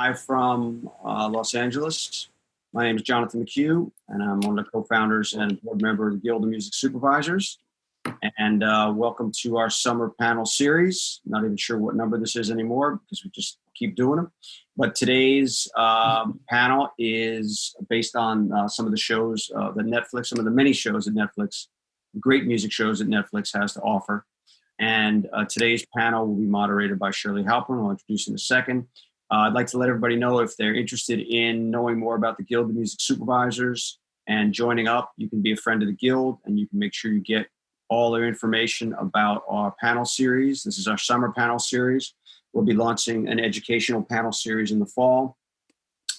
live from Los Angeles. My name is Jonathan McHugh, and I'm one of the co-founders and board member of the Guild of Music Supervisors. And welcome to our summer panel series. Not even sure what number this is anymore because we just keep doing them. But today's panel is based on some of the shows that Netflix, some of the many shows that Netflix, great music shows that Netflix has to offer. And today's panel will be moderated by Shirley Halperin, I'll introduce in a second. I'd like to let everybody know if they're interested in knowing more about the Guild of Music Supervisors and joining up, you can be a friend of the Guild and you can make sure you get all their information about our panel series. This is our summer panel series. We'll be launching an educational panel series in the fall.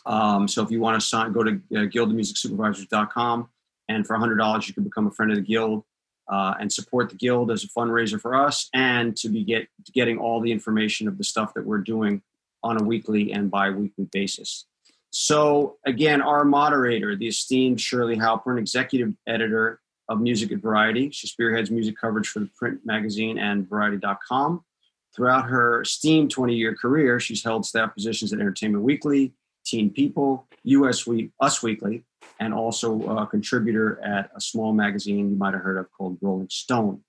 So if you want to sign, go to guildofmusicsupervisors.com, and for $100 you can become a friend of the Guild and support the Guild as a fundraiser for us, and to be getting all the information of the stuff that we're doing on a weekly and bi-weekly basis. So again, our moderator, the esteemed Shirley Halperin, executive editor of Music at Variety. She spearheads music coverage for the print magazine and Variety.com. Throughout her esteemed 20-year career, she's held staff positions at Entertainment Weekly, Teen People, Us Weekly, and also a contributor at a small magazine you might have heard of called Rolling Stone.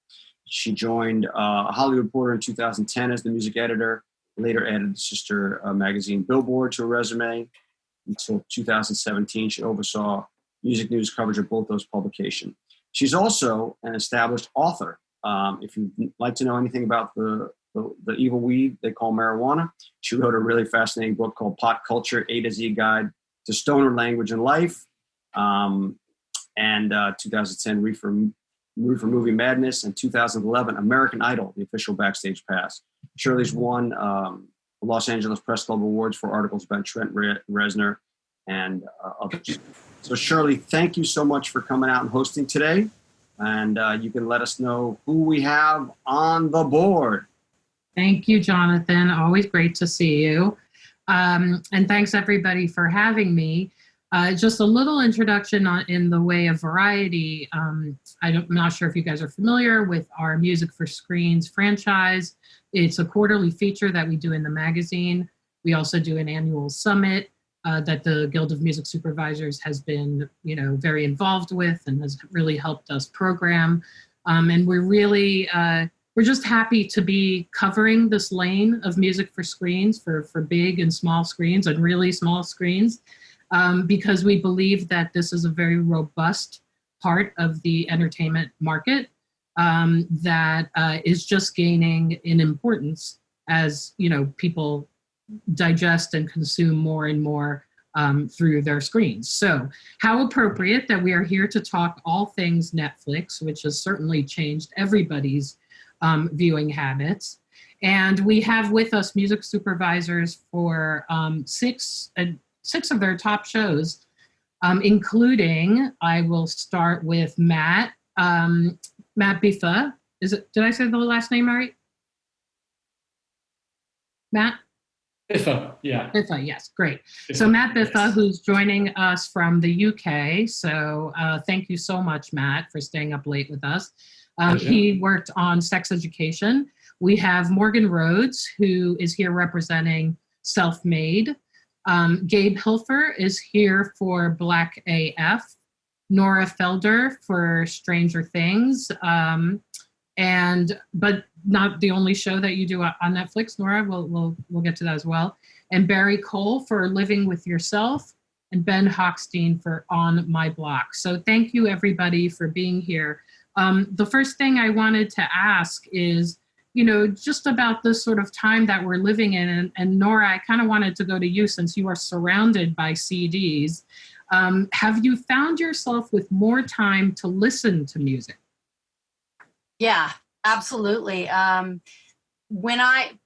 She joined Hollywood Reporter in 2010 as the music editor, later added the sister magazine Billboard to her resume. Until 2017, she oversaw music news coverage of both those publications. She's also an established author. If you'd like to know anything about the evil weed they call marijuana, she wrote a really fascinating book called Pot Culture, A to Z Guide to Stoner Language and Life. And 2010, Reefer Movie Madness, and 2011, American Idol, the official backstage pass. Shirley's won the Los Angeles Press Club Awards for articles about Trent Reznor and others. So Shirley, thank you so much for coming out and hosting today. And you can let us know who we have on the board. Thank you, Jonathan. Always great to see you. And thanks everybody for having me. Just a little introduction in the way of variety. I'm not sure if you guys are familiar with our Music for Screens franchise. It's a quarterly feature that we do in the magazine. We also do an annual summit that the Guild of Music Supervisors has been, very involved with and has really helped us program. And we're just happy to be covering this lane of music for screens for big and small screens and really small screens. Because we believe that this is a very robust part of the entertainment market that is just gaining in importance as people digest and consume more and more through their screens. So how appropriate that we are here to talk all things Netflix, which has certainly changed everybody's viewing habits. And we have with us music supervisors for six of their top shows, including, I will start with Matt Biffa. Did I say the last name right? Matt? Biffa, yeah. Biffa, yes, great. Biffa, so Matt Biffa, yes. Who's joining us from the UK. So thank you so much, Matt, for staying up late with us. He worked on Sex Education. We have Morgan Rhodes, who is here representing Self-Made. Gabe Hilfer is here for Black AF, Nora Felder for Stranger Things, but not the only show that you do on Netflix, Nora. We'll get to that as well. And Barry Cole for Living with Yourself, and Ben Hochstein for On My Block. So thank you everybody for being here. The first thing I wanted to ask is, just about this sort of time that we're living in. And Nora, I kind of wanted to go to you since you are surrounded by CDs. Have you found yourself with more time to listen to music? Yeah, absolutely. When I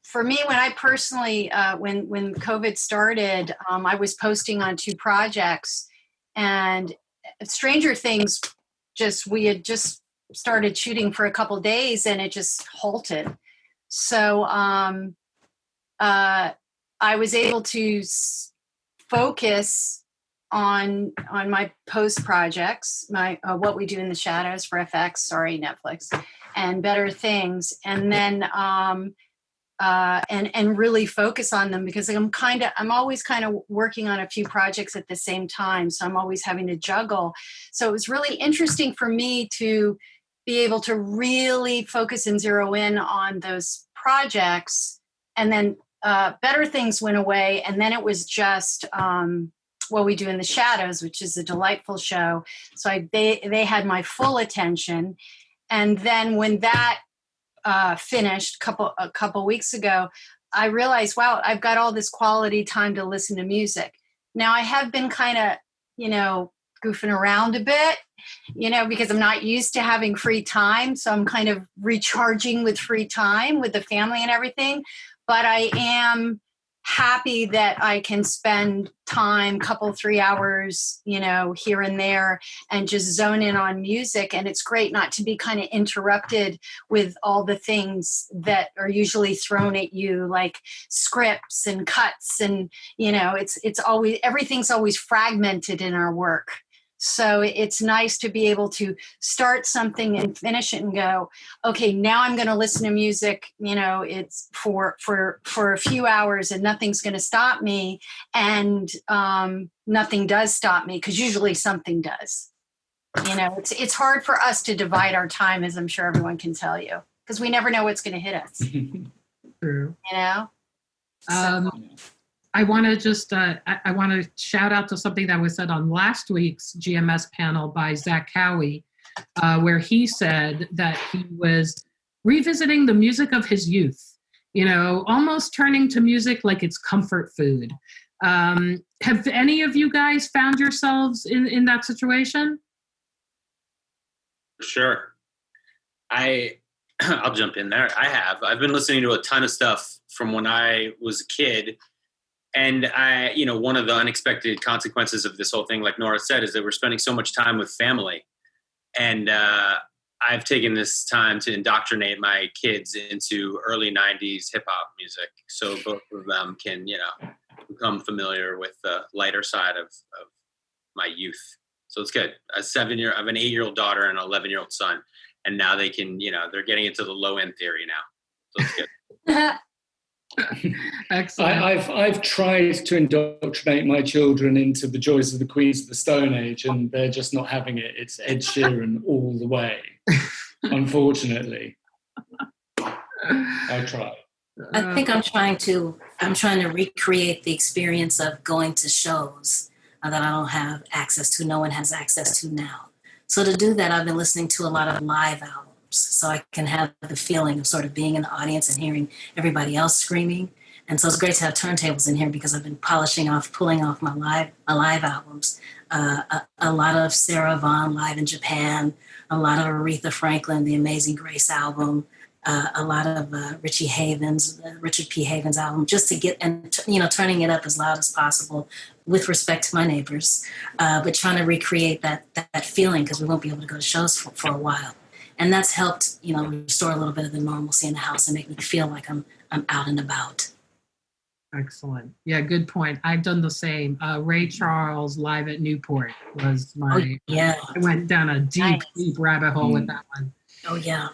personally, when COVID started, I was posting on 2 projects, and Stranger Things, we had just started shooting for a couple days and it just halted. So I was able to focus on my post projects, my What We Do in the Shadows for FX, sorry, Netflix, and Better Things. And then and really focus on them, because I'm always kind of working on a few projects at the same time. So I'm always having to juggle. So it was really interesting for me to be able to really focus and zero in on those projects. And then Better Things went away. And then it was just What We Do in the Shadows, which is a delightful show. So they had my full attention. And then when that finished a couple weeks ago, I realized, wow, I've got all this quality time to listen to music. Now I have been kind of, goofing around a bit, because I'm not used to having free time. So I'm kind of recharging with free time with the family and everything. But I am happy that I can spend time, 3 hours, here and there, and just zone in on music. And it's great not to be kind of interrupted with all the things that are usually thrown at you, like scripts and cuts. And, it's always, everything's always fragmented in our work. So it's nice to be able to start something and finish it and go, okay, now I'm going to listen to music, it's for a few hours, and nothing's going to stop me. And nothing does stop me, because usually something does. It's hard for us to divide our time, as I'm sure everyone can tell you, because we never know what's going to hit us. True. So. I want to just, I want to shout out to something that was said on last week's GMS panel by Zach Cowie, where he said that he was revisiting the music of his youth, almost turning to music like it's comfort food. Have any of you guys found yourselves in that situation? Sure. I'll jump in there. I've been listening to a ton of stuff from when I was a kid. And one of the unexpected consequences of this whole thing, like Nora said, is that we're spending so much time with family. And I've taken this time to indoctrinate my kids into early 90s hip hop music. So both of them can, become familiar with the lighter side of my youth. So it's good. I have an 8-year-old daughter and an 11-year-old son. And now they can, they're getting into the low end theory now. So it's good. Excellent. I've tried to indoctrinate my children into the joys of the Queens of the Stone Age, and they're just not having it. It's Ed Sheeran all the way, unfortunately. I try. I think I'm trying to recreate the experience of going to shows that I don't have access to, no one has access to now. So to do that, I've been listening to a lot of live albums, so I can have the feeling of sort of being in the audience and hearing everybody else screaming. And so it's great to have turntables in here, because I've been pulling off my live albums. A lot of Sarah Vaughan live in Japan, a lot of Aretha Franklin, the Amazing Grace album, a lot of Richard P. Havens album, just to get, and turning it up as loud as possible with respect to my neighbors, but trying to recreate that feeling, because we won't be able to go to shows for a while. And that's helped, restore a little bit of the normalcy in the house and make me feel like I'm out and about. Excellent. Yeah, good point. I've done the same. Ray Charles live at Newport was my. Oh, yeah. I went down a deep rabbit hole with that one. Oh yeah.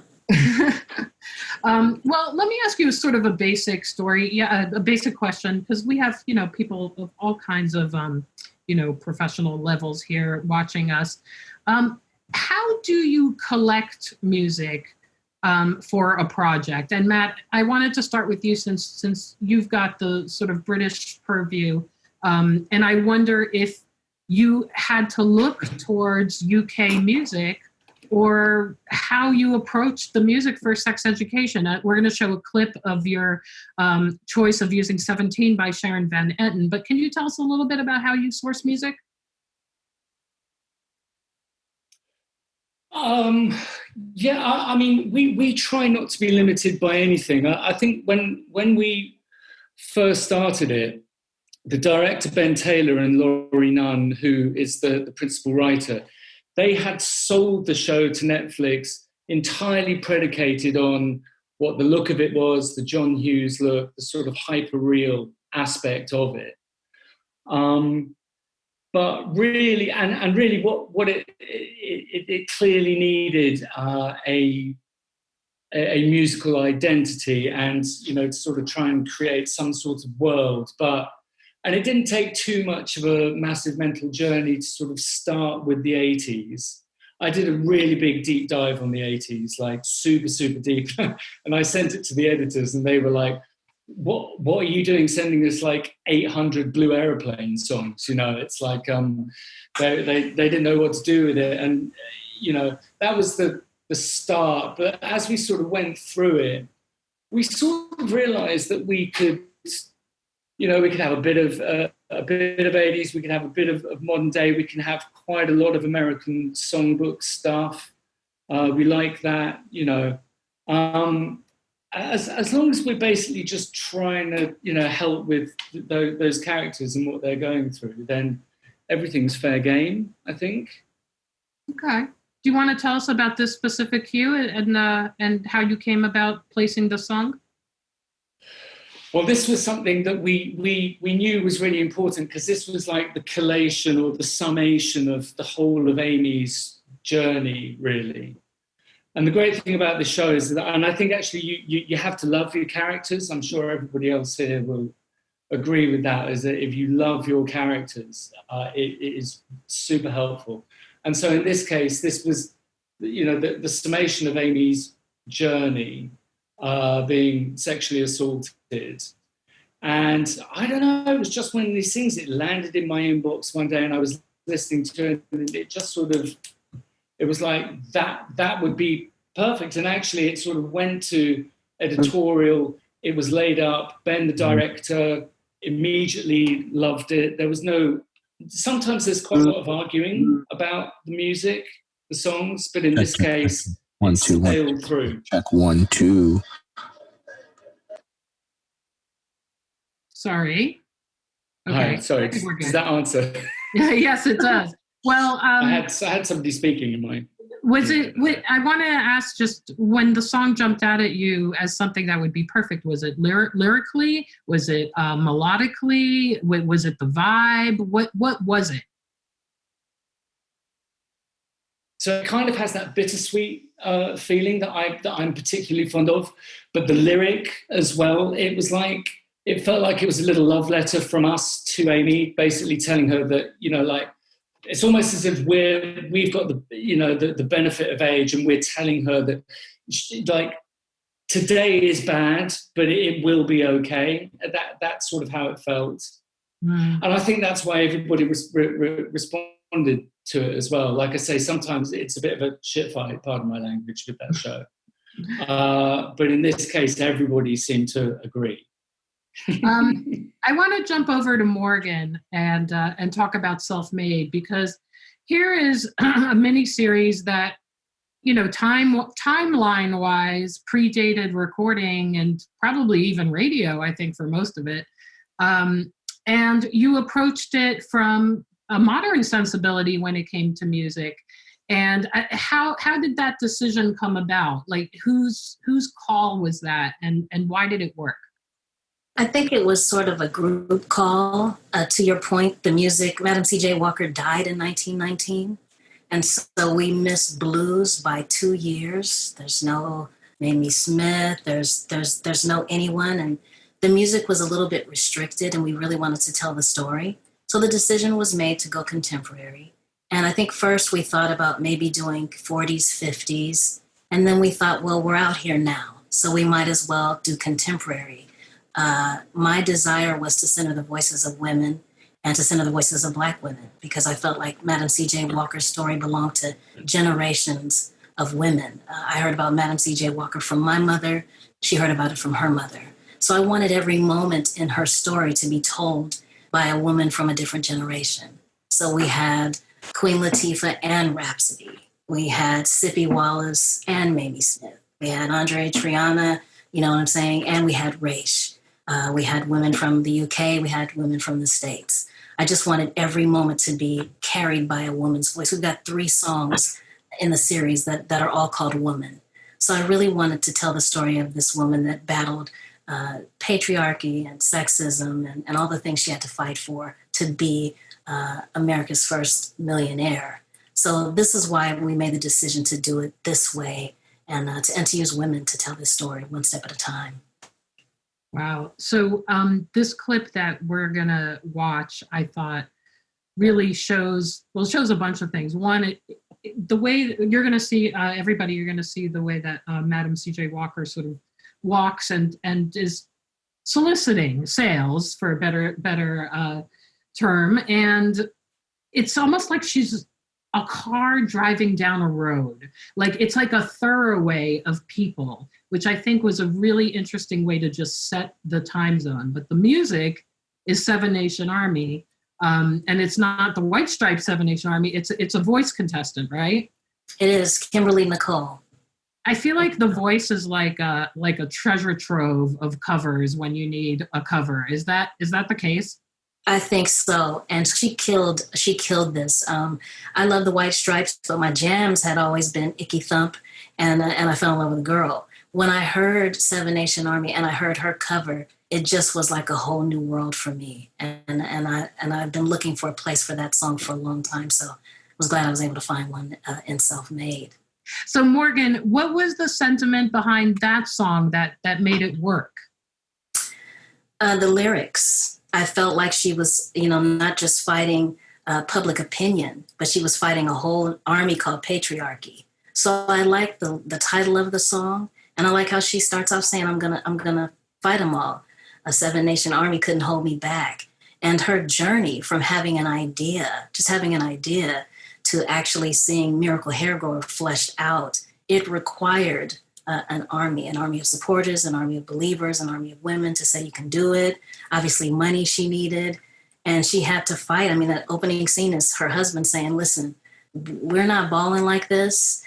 Well, let me ask you sort of a basic story. Yeah, a basic question, because we have people of all kinds of professional levels here watching us. How do you collect music for a project? And Matt, I wanted to start with you since you've got the sort of British purview. And I wonder if you had to look towards UK music, or how you approach the music for sex education. We're going to show a clip of your choice of using 17 by Sharon Van Etten, but can you tell us a little bit about how you source music? I mean, we try not to be limited by anything. I think when we first started it, the director, Ben Taylor, and Laurie Nunn, who is the principal writer, they had sold the show to Netflix entirely predicated on what the look of it was, the John Hughes look, the sort of hyper-real aspect of it. But really, and really what it clearly needed a a musical identity and, you know, to sort of try and create some sort of world. And it didn't take too much of a massive mental journey to sort of start with the 80s. I did a really big deep dive on the 80s, like super, super deep. And I sent it to the editors and they were like, what are you doing sending us like 800 Blue Aeroplane songs? You know, it's like they didn't know what to do with it. And, you know, that was the start. But as we sort of went through it, we sort of realized that we could, you know, we could have a bit of 80s, we could have a bit of modern day, we can have quite a lot of American songbook stuff. We like that, you know. As long as we're basically just trying to, you know, help with those characters and what they're going through, then everything's fair game, I think. Okay. Do you want to tell us about this specific cue and how you came about placing the song? Well, this was something that we knew was really important because this was like the collation or the summation of the whole of Amy's journey, really. And the great thing about the show is that, and I think actually you have to love your characters. I'm sure everybody else here will agree with that, is that if you love your characters, it is super helpful. And so in this case, this was, you know, the summation of Amy's journey, being sexually assaulted. And I don't know, it was just one of these things, it landed in my inbox one day and I was listening to it and it just sort of, it was like, that would be perfect. And actually it sort of went to editorial, it was laid up, Ben, the director, immediately loved it. There was no, sometimes there's quite a lot of arguing about the music, the songs, but in this case, it sailed through. Check 1, 2. Sorry. Okay. Hi, sorry, does that answer? Yes, it does. Well, I had somebody speaking in mind. I want to ask, just when the song jumped out at you as something that would be perfect, was it lyrically? Was it melodically? Was it the vibe? What was it? So it kind of has that bittersweet feeling that I'm particularly fond of, but the lyric as well. It felt like it was a little love letter from us to Amy, basically telling her that, you know, like, it's almost as if we've got the benefit of age, and we're telling her that, like, today is bad, but it will be okay. That's sort of how it felt, and I think that's why everybody responded to it as well. Like I say, sometimes it's a bit of a shit fight, pardon my language, with that show, but in this case, everybody seemed to agree. I want to jump over to Morgan and talk about Self-Made, because here is a mini series that, you know, timeline wise predated recording and probably even radio, I think, for most of it. And you approached it from a modern sensibility when it came to music. And how did that decision come about? Like, whose call was that, and why did it work? I think it was sort of a group call. To your point, the music, Madam C.J. Walker died in 1919. And so we missed blues by 2 years. There's no Mamie Smith, there's no anyone. And the music was a little bit restricted, and we really wanted to tell the story. So the decision was made to go contemporary. And I think first we thought about maybe doing 40s, 50s. And then we thought, well, we're out here now, so we might as well do contemporary. My desire was to center the voices of women and to center the voices of Black women, because I felt like Madam C.J. Walker's story belonged to generations of women. I heard about Madam C.J. Walker from my mother. She heard about it from her mother. So I wanted every moment in her story to be told by a woman from a different generation. So we had Queen Latifah and Rhapsody. We had Sippy Wallace and Mamie Smith. We had Andre Triana, you know what I'm saying? And we had Raish. We had women from the UK. We had women from the States. I just wanted every moment to be carried by a woman's voice. We've got 3 songs in the series that are all called Woman. So I really wanted to tell the story of this woman that battled patriarchy and sexism and all the things she had to fight for to be America's first millionaire. So this is why we made the decision to do it this way and to use women to tell this story one step at a time. Wow. So this clip that we're going to watch, I thought really shows a bunch of things. One, the way you're going to see, everybody, you're going to see the way that Madam C.J. Walker sort of walks and is soliciting sales, for a better term. And it's almost like she's a car driving down a road. Like it's like a thoroughway of people, which I think was a really interesting way to just set the time zone. But the music is Seven Nation Army, and it's not the White Stripes Seven Nation Army. It's a voice contestant, right? It is Kimberly Nicole. I feel like The Voice is like a treasure trove of covers when you need a cover. Is that the case? I think so, and she killed this. I love the White Stripes, but my jams had always been Icky Thump, and I fell in love with a girl. When I heard Seven Nation Army and I heard her cover, it just was like a whole new world for me. And I've been looking for a place for that song for a long time, so I was glad I was able to find one in Self-Made. So Morgan, what was the sentiment behind that song that made it work? The lyrics. I felt like she was, not just fighting public opinion, but she was fighting a whole army called patriarchy. So I like the title of the song, and I like how she starts off saying, "I'm gonna fight them all. A Seven Nation Army couldn't hold me back." And her journey from having an idea, to actually seeing Miracle Hair Grower fleshed out, it required an army of supporters, an army of believers, an army of women to say you can do it. Obviously money she needed, and she had to fight. I mean, that opening scene is her husband saying, "Listen, we're not balling like this,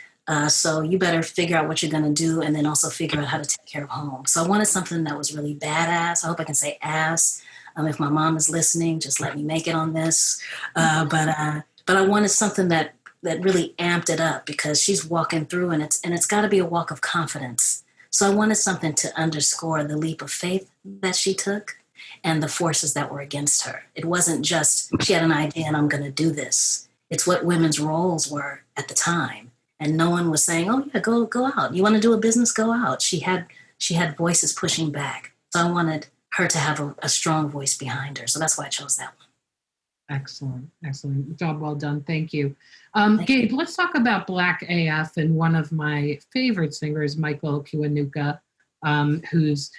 so you better figure out what you're going to do, and then also figure out how to take care of home." So I wanted something that was really badass. I hope I can say ass. If my mom is listening, just let me make it on this. But I wanted something that really amped it up, because she's walking through, and it's got to be a walk of confidence. So I wanted something to underscore the leap of faith that she took and the forces that were against her. It wasn't just she had an idea and I'm going to do this. It's what women's roles were at the time, and no one was saying, "Oh yeah, go out. You want to do a business? Go out." She had voices pushing back. So I wanted her to have a strong voice behind her. So that's why I chose that one. Excellent job, well done. Thank you. Gabe, let's talk about Black AF and one of my favorite singers, Michael Kiwanuka, whose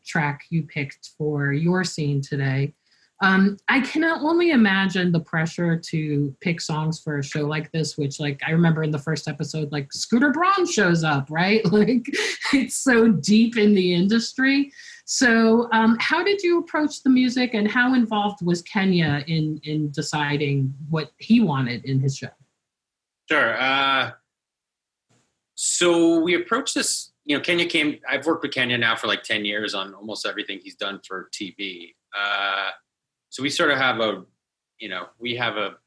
track you picked for your scene today. I can only imagine the pressure to pick songs for a show like this, which, like, I remember in the first episode, like, Scooter Braun shows up, right? Like, it's so deep in the industry. So how did you approach the music, and how involved was Kenya in deciding what he wanted in his show? Sure. So we approached this, Kenya came, I've worked with Kenya now for like 10 years on almost everything he's done for TV. So we sort of have we have a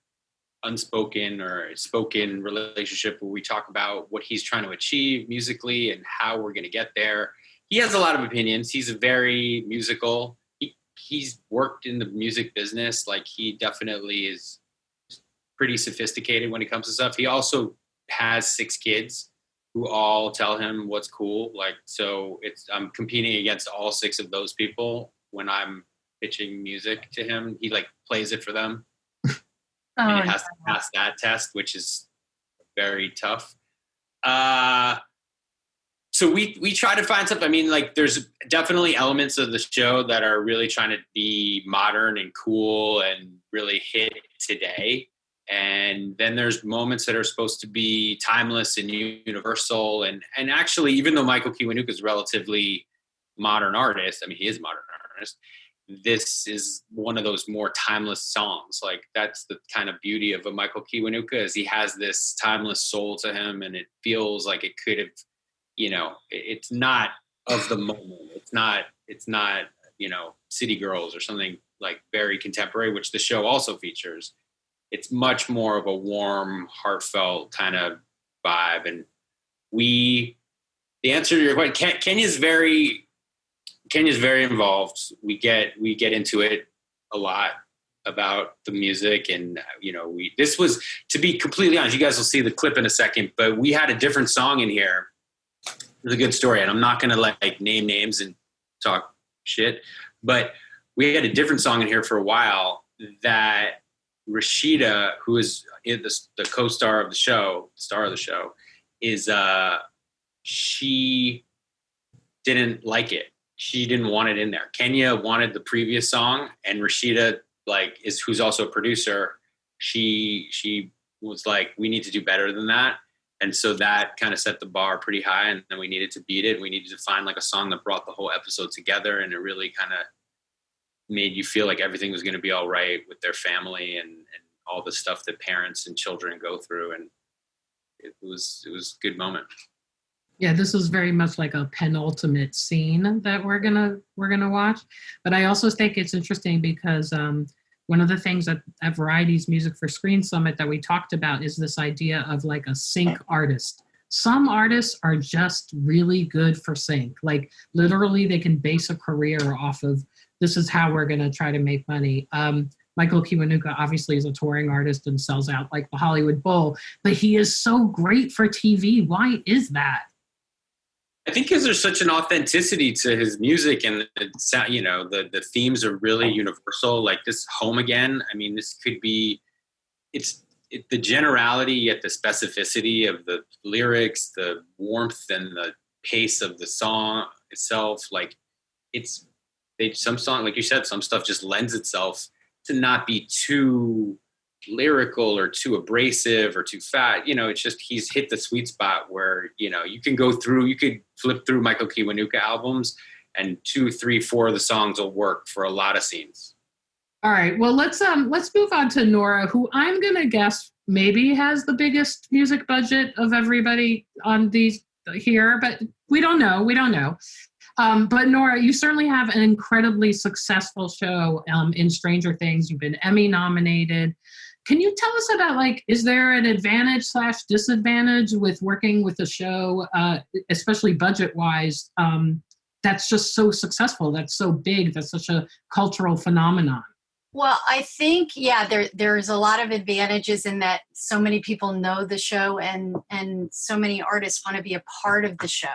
unspoken or spoken relationship where we talk about what he's trying to achieve musically and how we're going to get there. He has a lot of opinions. He's very musical. He's worked in the music business. Like, he definitely is pretty sophisticated when it comes to stuff. He also has 6 kids who all tell him what's cool. Like, so I'm competing against all 6 of those people when I'm pitching music to him. He like plays it for them. And he has to pass that test, which is very tough. So we try to find something. I mean, like, there's definitely elements of the show that are really trying to be modern and cool and really hit today. And then there's moments that are supposed to be timeless and universal. And actually, even though Michael Kiwanuka is a relatively modern artist, I mean, he is a modern artist, this is one of those more timeless songs. Like, that's the kind of beauty of a Michael Kiwanuka, is he has this timeless soul to him, and it feels like it could have, it's not of the moment. It's not, City Girls or something like very contemporary, which the show also features. It's much more of a warm, heartfelt kind of vibe. And the answer to your question, Kenya's very involved. We get into it a lot about the music, and this was, to be completely honest, you guys will see the clip in a second, but we had a different song in here was a good story, and I'm not going to like name names and talk shit, but we had a different song in here for a while that Rashida, who is the co-star of the show, star of the show, is she didn't like it. She didn't want it in there. Kenya wanted the previous song, and Rashida, who's also a producer, she was like, we need to do better than that. And so that kind of set the bar pretty high, and then we needed to beat it. We needed to find like a song that brought the whole episode together, and it really kind of made you feel like everything was going to be all right with their family and all the stuff that parents and children go through. And it was a good moment. Yeah, this was very much like a penultimate scene that we're gonna watch. But I also think it's interesting because one of the things at Variety's Music for Screen Summit that we talked about is this idea of like a sync artist. Some artists are just really good for sync. Like literally they can base a career off of, this is how we're gonna try to make money. Michael Kiwanuka obviously is a touring artist and sells out like the Hollywood Bowl, but he is so great for TV. Why is that? I think because there's such an authenticity to his music, and the themes are really universal. Like this Home Again, I mean, this could be, the generality yet the specificity of the lyrics, the warmth and the pace of the song itself. Like some song, like you said, some stuff just lends itself to not be too lyrical or too abrasive or too fat. It's just he's hit the sweet spot where you could flip through Michael Kiwanuka albums and 2, 3, 4 of the songs will work for a lot of scenes. All right, well let's move on to Nora, who I'm gonna guess maybe has the biggest music budget of everybody on these here, but we don't know. But Nora, you certainly have an incredibly successful show in Stranger Things. You've been Emmy nominated. Can you tell us about, is there an advantage/disadvantage with working with a show, especially budget-wise, that's just so successful, that's so big, that's such a cultural phenomenon? Well, I think, there's a lot of advantages in that so many people know the show and so many artists want to be a part of the show.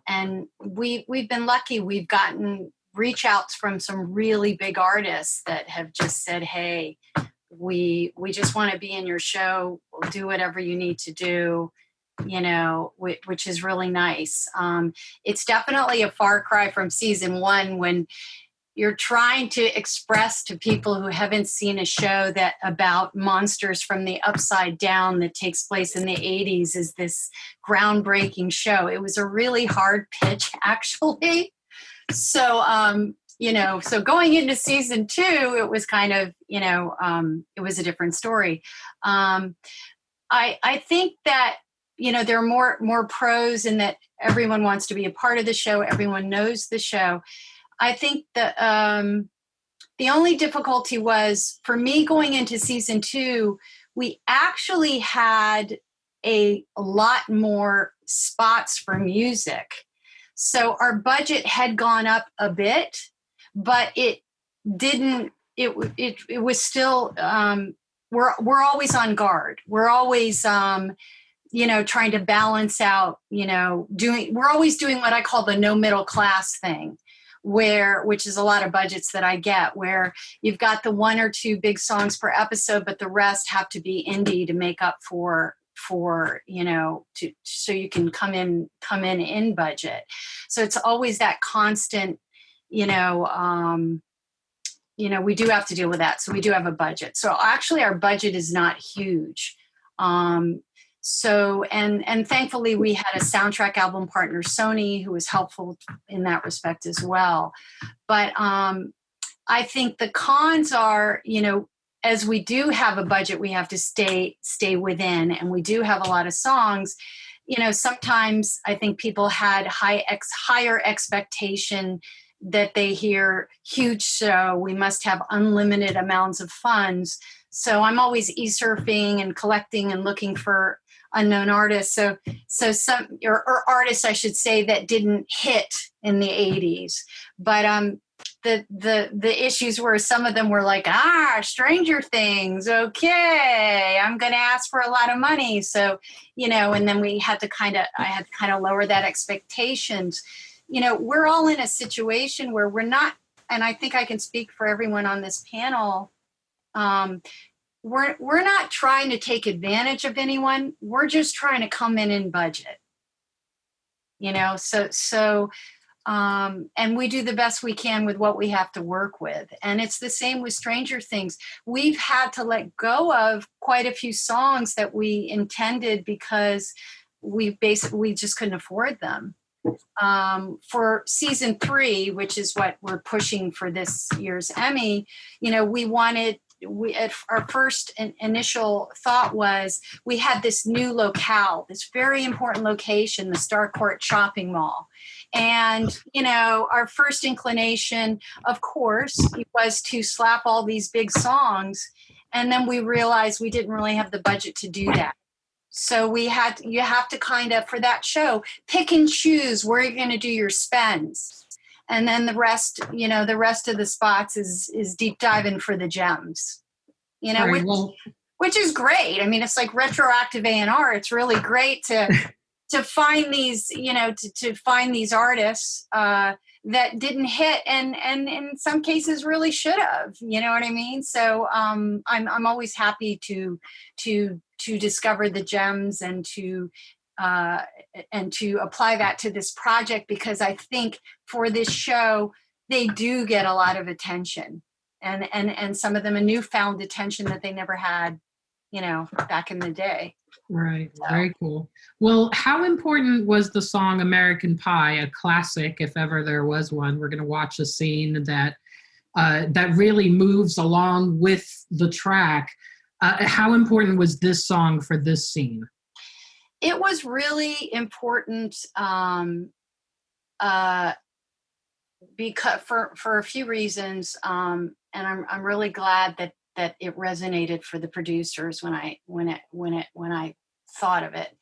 And we've been lucky. We've gotten reach outs from some really big artists that have just said, hey, we just want to be in your show. We'll do whatever you need to do, which is really nice. It's definitely a far cry from season 1 when you're trying to express to people who haven't seen a show that about monsters from the upside down that takes place in the 80s is this groundbreaking show. It was a really hard pitch, actually. So, so going into season 2, it was kind of, it was a different story. I think that, there are more pros in that everyone wants to be a part of the show. Everyone knows the show. I think that the only difficulty was for me going into season 2, we actually had a lot more spots for music. So our budget had gone up a bit, but it didn't, it was still, we're always on guard. We're always, trying to balance out, we're always doing what I call the no middle class thing, which is a lot of budgets that I get, where you've got the 1 or 2 big songs per episode, but the rest have to be indie to make up for so you can come in budget. So it's always that constant, we do have to deal with that. So we do have a budget. So actually our budget is not huge. So, and thankfully we had a soundtrack album partner, Sony, who was helpful in that respect as well. But I think the cons are, as we do have a budget, we have to stay within, and we do have a lot of songs. Sometimes I think people had higher expectation that they hear huge show, we must have unlimited amounts of funds. So I'm always e-surfing and collecting and looking for unknown artists. So some or artists, I should say, that didn't hit in the 80s. But the issues were, some of them were like, Stranger Things, okay, I'm going to ask for a lot of money. So, and then I had to kind of lower that expectations. We're all in a situation where we're not, and I think I can speak for everyone on this panel. We're not trying to take advantage of anyone. We're just trying to come in budget, and we do the best we can with what we have to work with. And it's the same with Stranger Things. We've had to let go of quite a few songs that we intended because we just couldn't afford them. For season 3, which is what we're pushing for this year's Emmy, our first initial thought was we had this new locale, this very important location, the Starcourt Shopping Mall. And, our first inclination, of course, was to slap all these big songs. And then we realized we didn't really have the budget to do that. So you have to kind of, for that show, pick and choose where you're going to do your spends. And then the rest of the spots is deep diving for the gems, Right, which is great. I mean, it's like retroactive A&R. It's really great to find these, to find these artists that didn't hit and in some cases really should have, you know what I mean? So I'm always happy to discover the gems and to apply that to this project, because I think for this show, they do get a lot of attention and some of them a newfound attention that they never had, back in the day. Right. Very cool. Well, how important was the song American Pie, a classic, if ever there was one? We're going to watch a scene that really moves along with the track. How important was this song for this scene? It was really important because for a few reasons, and I'm really glad that it resonated for the producers when I thought of it.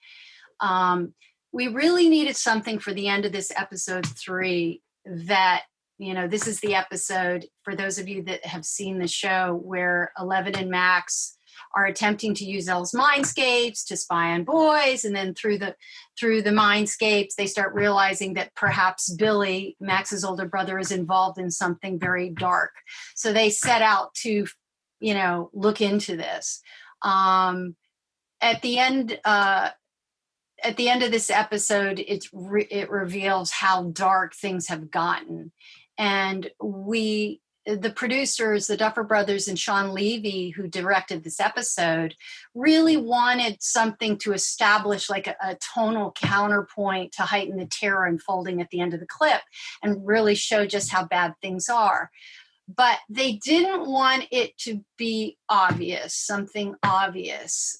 We really needed something for the end of this episode 3 that, this is the episode, for those of you that have seen the show, where 11 and Max are attempting to use Elle's mindscapes to spy on boys. And then through the mindscapes, they start realizing that perhaps Billy, Max's older brother, is involved in something very dark. So they set out to, look into this. At the end of this episode, it reveals how dark things have gotten. And the producers, the Duffer Brothers and Sean Levy, who directed this episode, really wanted something to establish like a tonal counterpoint to heighten the terror unfolding at the end of the clip and really show just how bad things are. But they didn't want it to be obvious, something obvious.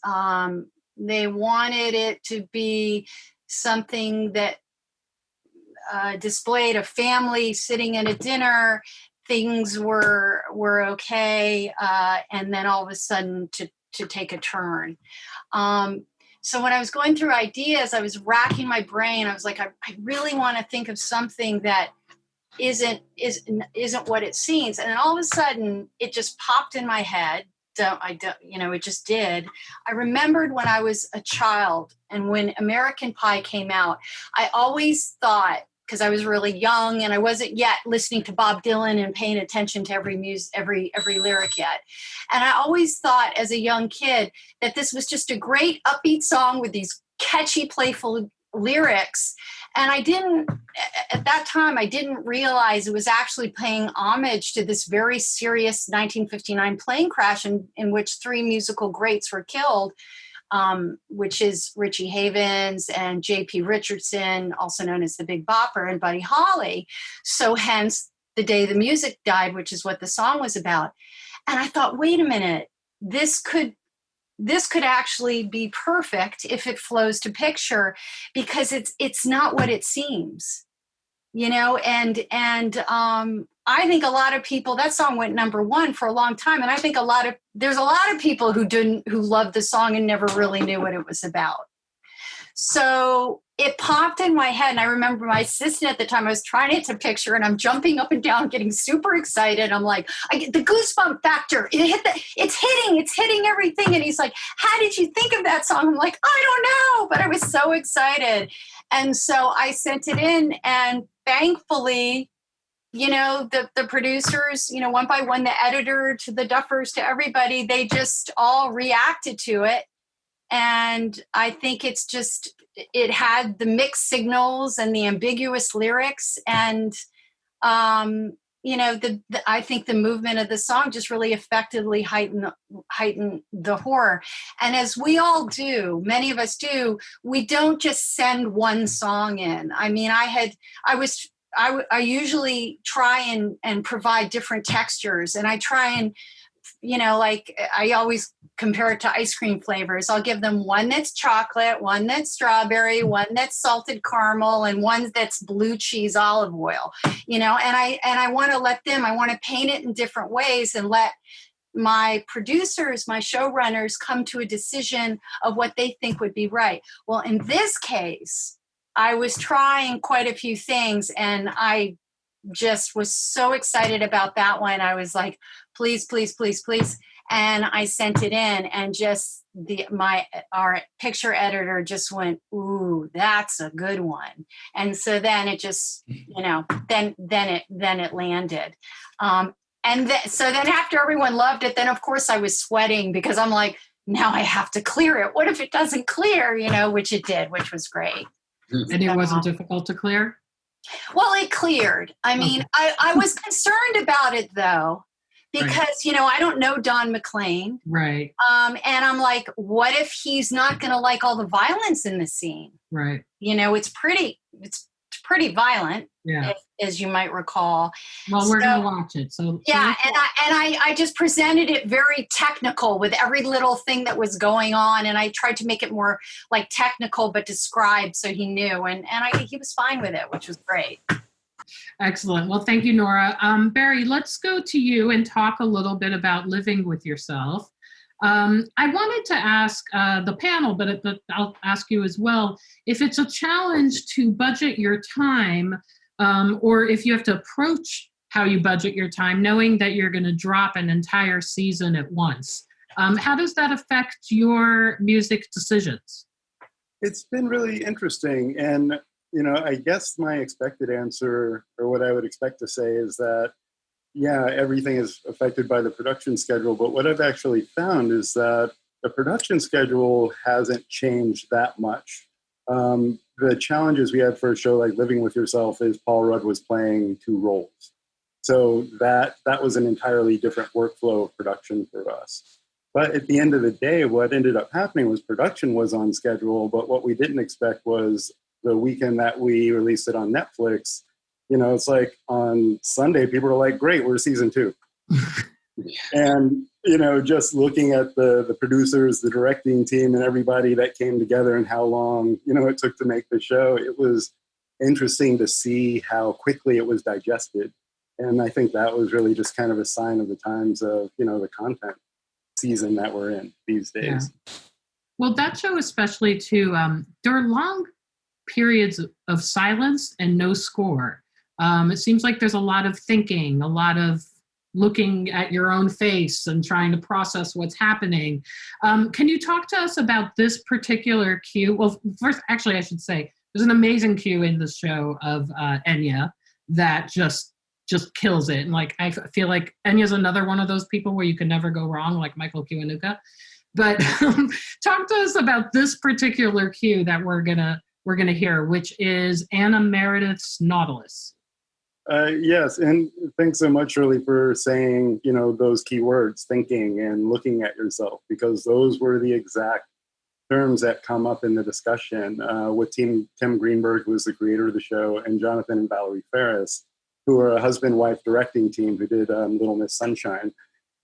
They wanted it to be something that displayed a family sitting at a dinner. Things were okay, and then all of a sudden to take a turn. So when I was going through ideas, I was racking my brain. I was like, I really want to think of something that isn't what it seems. And then all of a sudden, it just popped in my head. It just did. I remembered when I was a child and when American Pie came out, I always thought, because I was really young and I wasn't yet listening to Bob Dylan and paying attention to every lyric yet. And I always thought as a young kid that this was just a great upbeat song with these catchy, playful lyrics. And at that time, I didn't realize it was actually paying homage to this very serious 1959 plane crash in which 3 musical greats were killed, which is Richie Havens and J.P. Richardson, also known as the Big Bopper, and Buddy Holly. So hence The Day the Music Died, which is what the song was about. And I thought, wait a minute, this could actually be perfect if it flows to picture, because it's not what it seems, and I think a lot of people, that song went #1 for a long time. And I think there's a lot of people who loved the song and never really knew what it was about. So it popped in my head. And I remember my assistant at the time, I was trying to take a picture and I'm jumping up and down, getting super excited. I'm like, I get the goosebump factor. It's hitting everything. And he's like, how did you think of that song? I'm like, I don't know, but I was so excited. And so I sent it in, and thankfully, the producers, one by one, the editor to the Duffers to everybody, they just all reacted to it. And I think it had the mixed signals and the ambiguous lyrics. And, I think the movement of the song just really effectively heightened the horror. And as we all do, many of us do, we don't just send one song in. I mean, I usually try and provide different textures, and I try and, I always compare it to ice cream flavors. I'll give them one that's chocolate, one that's strawberry, one that's salted caramel, and one that's blue cheese olive oil, and I want to paint it in different ways and let my producers, my showrunners come to a decision of what they think would be right. Well, in this case, I was trying quite a few things, and I just was so excited about that one. I was like, please, please, please, please. And I sent it in, and just our picture editor just went, ooh, that's a good one. And so then it just, then it landed. So then after everyone loved it, then of course I was sweating, because I'm like, now I have to clear it. What if it doesn't clear? Which it did, which was great. And it wasn't difficult to clear? Well, it cleared. I mean, okay. I was concerned about it, though, because, right. I don't know Don McLean. Right. And I'm like, what if he's not going to like all the violence in the scene? Right. It's pretty violent, yeah, as you might recall. Well, we're going to watch it. So yeah, and I just presented it very technical with every little thing that was going on, and I tried to make it more like technical but described so he knew, and he was fine with it, which was great. Excellent. Well, thank you, Nora. Barry, let's go to you and talk a little bit about living with yourself. I wanted to ask the panel, but I'll ask you as well, if it's a challenge to budget your time, or if you have to approach how you budget your time, knowing that you're going to drop an entire season at once. How does that affect your music decisions? It's been really interesting. And, I guess my expected answer, or what I would expect to say, is that yeah, everything is affected by the production schedule, but what I've actually found is that the production schedule hasn't changed that much. The challenges we had for a show like Living With Yourself is Paul Rudd was playing two roles. So that was an entirely different workflow of production for us. But at the end of the day, what ended up happening was production was on schedule, but what we didn't expect was the weekend that we released it on Netflix, it's like on Sunday, people are like, great, we're season 2. And, just looking at the producers, the directing team, and everybody that came together and how long, it took to make the show, it was interesting to see how quickly it was digested. And I think that was really just kind of a sign of the times of, the content season that we're in these days. Yeah. Well, that show especially too, there are long periods of silence and no score. It seems like there's a lot of thinking, a lot of looking at your own face and trying to process what's happening. Can you talk to us about this particular cue? Well, first, actually, I should say, there's an amazing cue in the show of Enya that just kills it. And I feel like Enya's another one of those people where you can never go wrong, like Michael Kiwanuka. But talk to us about this particular cue that we're gonna hear, which is Anna Meredith's Nautilus. Yes, and thanks so much, Shirley, for saying, those key words, thinking and looking at yourself, because those were the exact terms that come up in the discussion with Tim Greenberg, who was the creator of the show, and Jonathan and Valerie Ferris, who are a husband-wife directing team who did Little Miss Sunshine.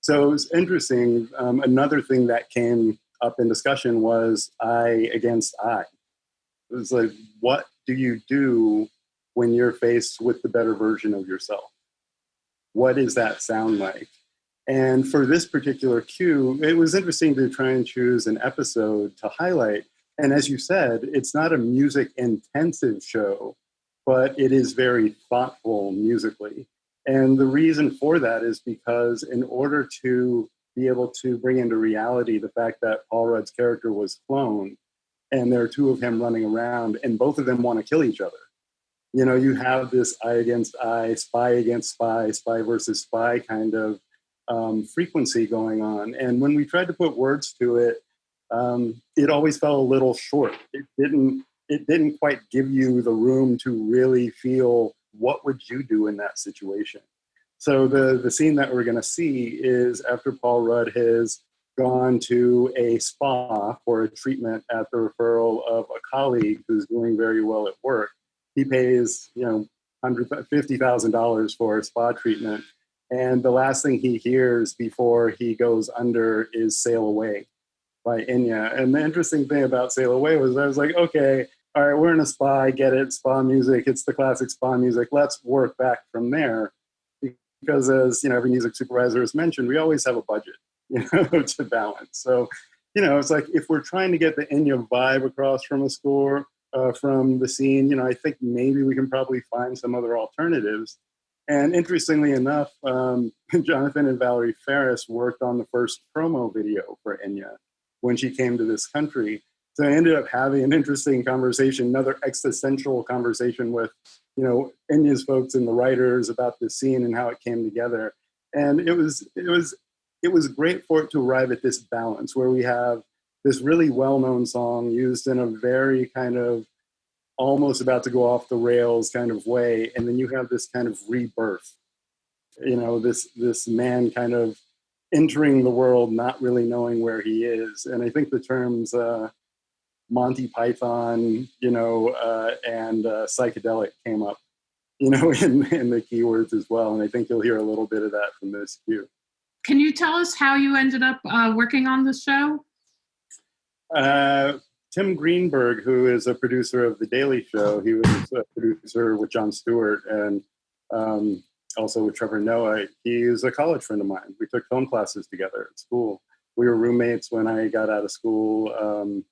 So it was interesting. Another thing that came up in discussion was I against I. It was like, what do you do when you're faced with the better version of yourself? What does that sound like? And for this particular cue, it was interesting to try and choose an episode to highlight And as you said, it's not a music intensive show, but it is very thoughtful musically. And the reason for that is because in order to be able to bring into reality the fact that Paul Rudd's character was cloned, and there are two of him running around, and both of them want to kill each other. You know, you have this eye against eye, spy against spy, spy versus spy kind of frequency going on. And when we tried to put words to it, it always fell a little short. It didn't quite give you the room to really feel what would you do in that situation. So the scene that we're going to see is after Paul Rudd has gone to a spa for a treatment at the referral of a colleague who's doing very well at work. He pays, $50,000 for a spa treatment. And the last thing he hears before he goes under is Sail Away by Enya. And the interesting thing about Sail Away was I was like, okay, all right, we're in a spa, I get it, spa music, it's the classic spa music. Let's work back from there. Because as, every music supervisor has mentioned, we always have a budget, to balance. So, it's like if we're trying to get the Enya vibe across from a score, from the scene, I think maybe we can probably find some other alternatives. And interestingly enough, Jonathan and Valerie Ferris worked on the first promo video for Enya when she came to this country. So I ended up having an interesting conversation, another existential conversation with, Enya's folks and the writers about this scene and how it came together. And it was great for it to arrive at this balance where we have this really well-known song used in a very kind of almost about to go off the rails kind of way. And then you have this kind of rebirth, this man kind of entering the world, not really knowing where he is. And I think the terms Monty Python, and psychedelic came up, in the keywords as well. And I think you'll hear a little bit of that from this cue. Can you tell us how you ended up working on the show? Tim Greenberg, who is a producer of The Daily Show, he was a producer with Jon Stewart and also with Trevor Noah. He's a college friend of mine. We took film classes together at school. We were roommates when I got out of school, and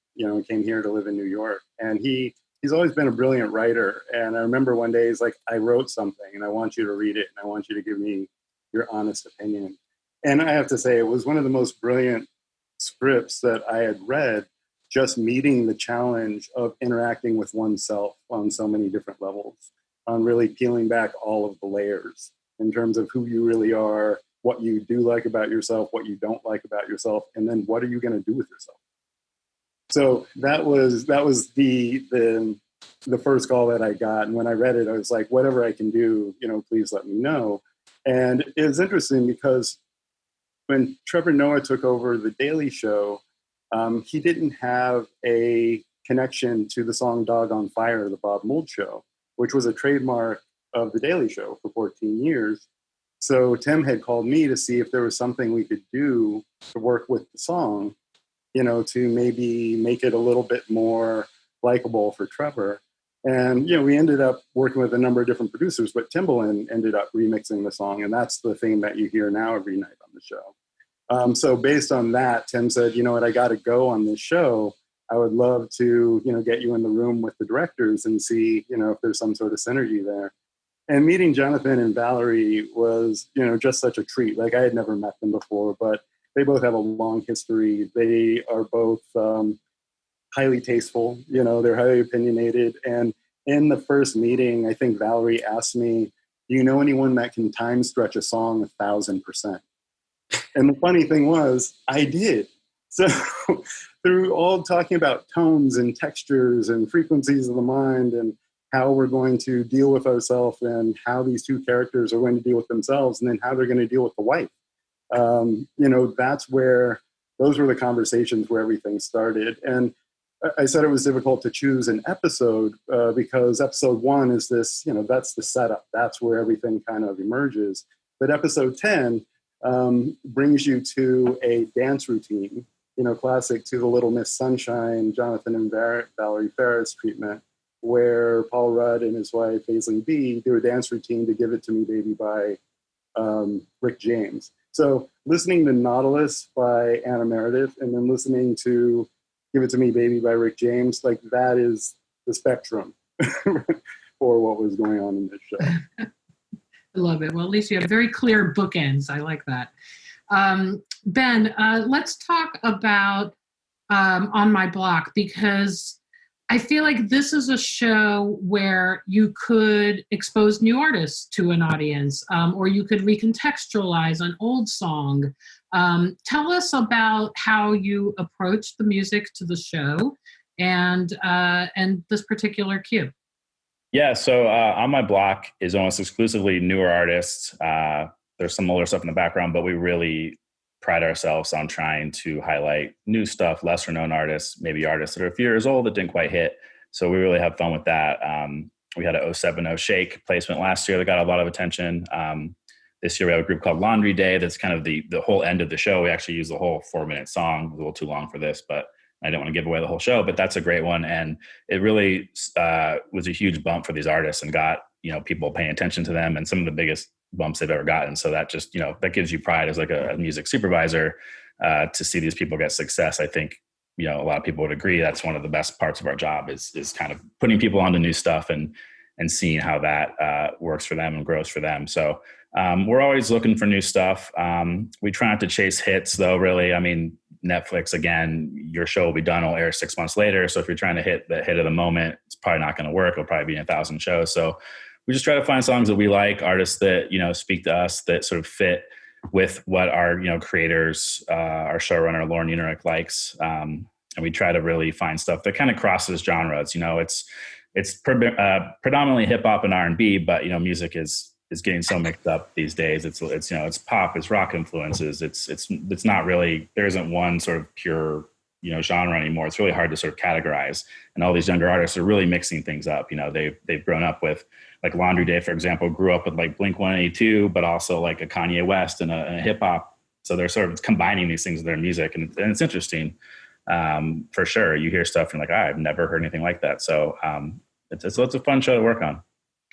came here to live in New York. And he's always been a brilliant writer. And I remember one day he's like, I wrote something and I want you to read it and I want you to give me your honest opinion. And I have to say, it was one of the most brilliant scripts that I had read, just meeting the challenge of interacting with oneself on so many different levels, on really peeling back all of the layers in terms of who you really are, what you do like about yourself, what you don't like about yourself, and then what are you going to do with yourself? So that was the first call that I got. And when I read it, I was like, whatever I can do, please let me know. And it was interesting because when Trevor Noah took over The Daily Show, he didn't have a connection to the song Dog on Fire, the Bob Mould Show, which was a trademark of The Daily Show for 14 years. So Tim had called me to see if there was something we could do to work with the song, to maybe make it a little bit more likable for Trevor. And, we ended up working with a number of different producers, but Timbaland ended up remixing the song. And that's the theme that you hear now every night on the show. So based on that, Tim said, I got to go on this show. I would love to, get you in the room with the directors and see, if there's some sort of synergy there. And meeting Jonathan and Valerie was, just such a treat. Like I had never met them before, but they both have a long history. They are both highly tasteful, they're highly opinionated. And in the first meeting, I think Valerie asked me, do you know anyone that can time stretch a song 1,000%? And the funny thing was, I did. So through all talking about tones and textures and frequencies of the mind and how we're going to deal with ourselves and how these two characters are going to deal with themselves and then how they're going to deal with the wife. Those were the conversations where everything started. And I said it was difficult to choose an episode because episode 1 is this, that's the setup. That's where everything kind of emerges. But episode 10 brings you to a dance routine, classic to the Little Miss Sunshine, Jonathan and Valerie Ferris treatment, where Paul Rudd and his wife, Paisley B, do a dance routine to Give It To Me Baby by Rick James. So listening to Nautilus by Anna Meredith and then listening to, Give It to Me, Baby by Rick James. Like that is the spectrum for what was going on in this show. I love it. Well, at least you have very clear bookends. I like that. Ben, let's talk about On My Block, because I feel like this is a show where you could expose new artists to an audience, or you could recontextualize an old song. Tell us about how you approach the music to the show and this particular cue. Yeah, so On My Block is almost exclusively newer artists. There's some older stuff in the background, but we really pride ourselves on trying to highlight new stuff, lesser known artists, maybe artists that are a few years old that didn't quite hit. So we really have fun with that. We had a 070 Shake placement last year that got a lot of attention. This year we have a group called Laundry Day. That's kind of the whole end of the show. We actually use the whole 4-minute song. It was a little too long for this, but I didn't want to give away the whole show, but that's a great one. And it really was a huge bump for these artists and got, people paying attention to them and some of the biggest bumps they've ever gotten. So that just, that gives you pride as like a music supervisor to see these people get success. I think, a lot of people would agree that's one of the best parts of our job is kind of putting people onto new stuff and seeing how that works for them and grows for them. So we're always looking for new stuff. We try not to chase hits though, really. I mean, Netflix, again, your show will be done, it'll air 6 months later. So if you're trying to hit the hit of the moment, it's probably not going to work. It'll probably be in 1,000 shows. So we just try to find songs that we like, artists that, speak to us, that sort of fit with what our, creators, our showrunner, Lauren Unerick likes. And we try to really find stuff that kind of crosses genres. It's predominantly hip hop and R&B, but, music is getting so mixed up these days. It's pop, it's rock influences. It's not really, there isn't one sort of pure, genre anymore. It's really hard to sort of categorize. And all these younger artists are really mixing things up. They've grown up with, like Laundry Day, for example, grew up with like Blink-182, but also like a Kanye West and a hip hop. So they're sort of combining these things in their music, and it's interesting for sure. You hear stuff and you're like, I've never heard anything like that. So it's a fun show to work on.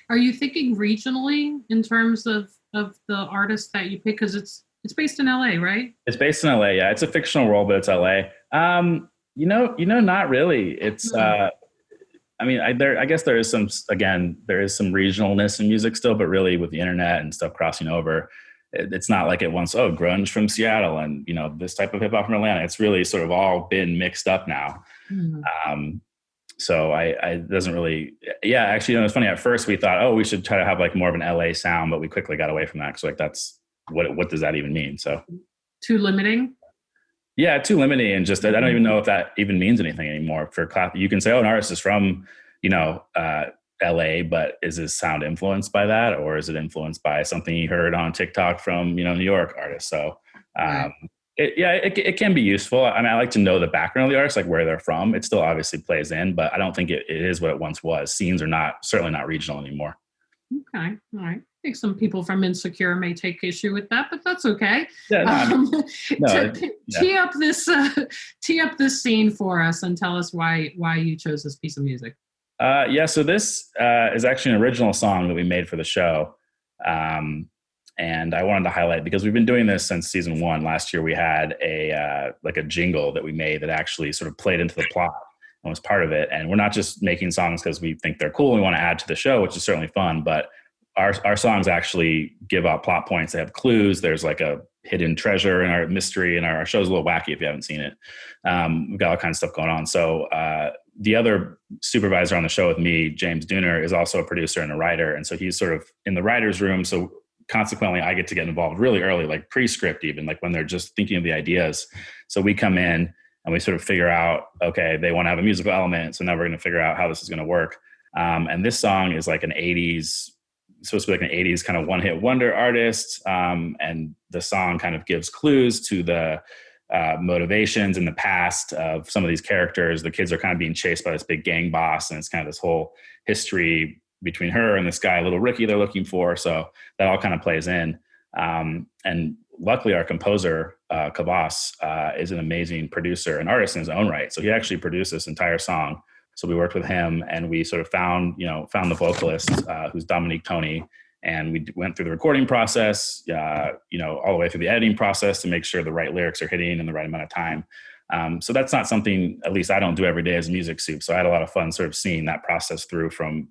Are you thinking regionally in terms of the artists that you pick? Because it's based in LA, right? It's based in LA. Yeah, it's a fictional world, but it's LA. Not really. It's. I guess there is some regionalness in music still, but really with the internet and stuff crossing over, it's not like it once. Oh, grunge from Seattle and this type of hip hop from Atlanta. It's really sort of all been mixed up now. Mm-hmm. So I doesn't really, actually, it's funny. At first we thought, we should try to have like more of an LA sound, but we quickly got away from that. So like, that's what does that even mean? So too limiting. Yeah. Too limiting. And just, I don't even know if that even means anything anymore for class. You can say, an artist is from, LA, but is his sound influenced by that? Or is it influenced by something you heard on TikTok from, New York artists? So, it can be useful. I mean, I like to know the background of the artist, like where they're from. It still obviously plays in, but I don't think it is what it once was. Scenes are certainly not regional anymore. Okay. All right. I think some people from Insecure may take issue with that, but that's okay. Yeah, tee up this scene for us and tell us why you chose this piece of music. So this is actually an original song that we made for the show. And I wanted to highlight, because we've been doing this since season 1. Last year we had a jingle that we made that actually sort of played into the plot and was part of it. And we're not just making songs because we think they're cool and we want to add to the show, which is certainly fun, but our songs actually give out plot points. They have clues. There's like a hidden treasure in our mystery, and our show's a little wacky if you haven't seen it. We've got all kinds of stuff going on. So the other supervisor on the show with me, James Dooner, is also a producer and a writer. And so he's sort of in the writer's room. So consequently, I get to get involved really early, like pre-script even, like when they're just thinking of the ideas. So we come in and we sort of figure out, okay, they want to have a musical element. So now we're going to figure out how this is going to work. And this song is like supposed to be like an 80s kind of one-hit wonder artist. And the song kind of gives clues to the motivations in the past of some of these characters. The kids are kind of being chased by this big gang boss, and it's kind of this whole history between her and this guy, little Ricky, they're looking for. So that all kind of plays in. And luckily our composer, Kavas, is an amazing producer and artist in his own right. So he actually produced this entire song. So we worked with him, and we sort of found the vocalist, who's Dominique Tony. And we went through the recording process, all the way through the editing process to make sure the right lyrics are hitting in the right amount of time. So that's not something, at least I don't do every day as a music soup. So I had a lot of fun sort of seeing that process through from,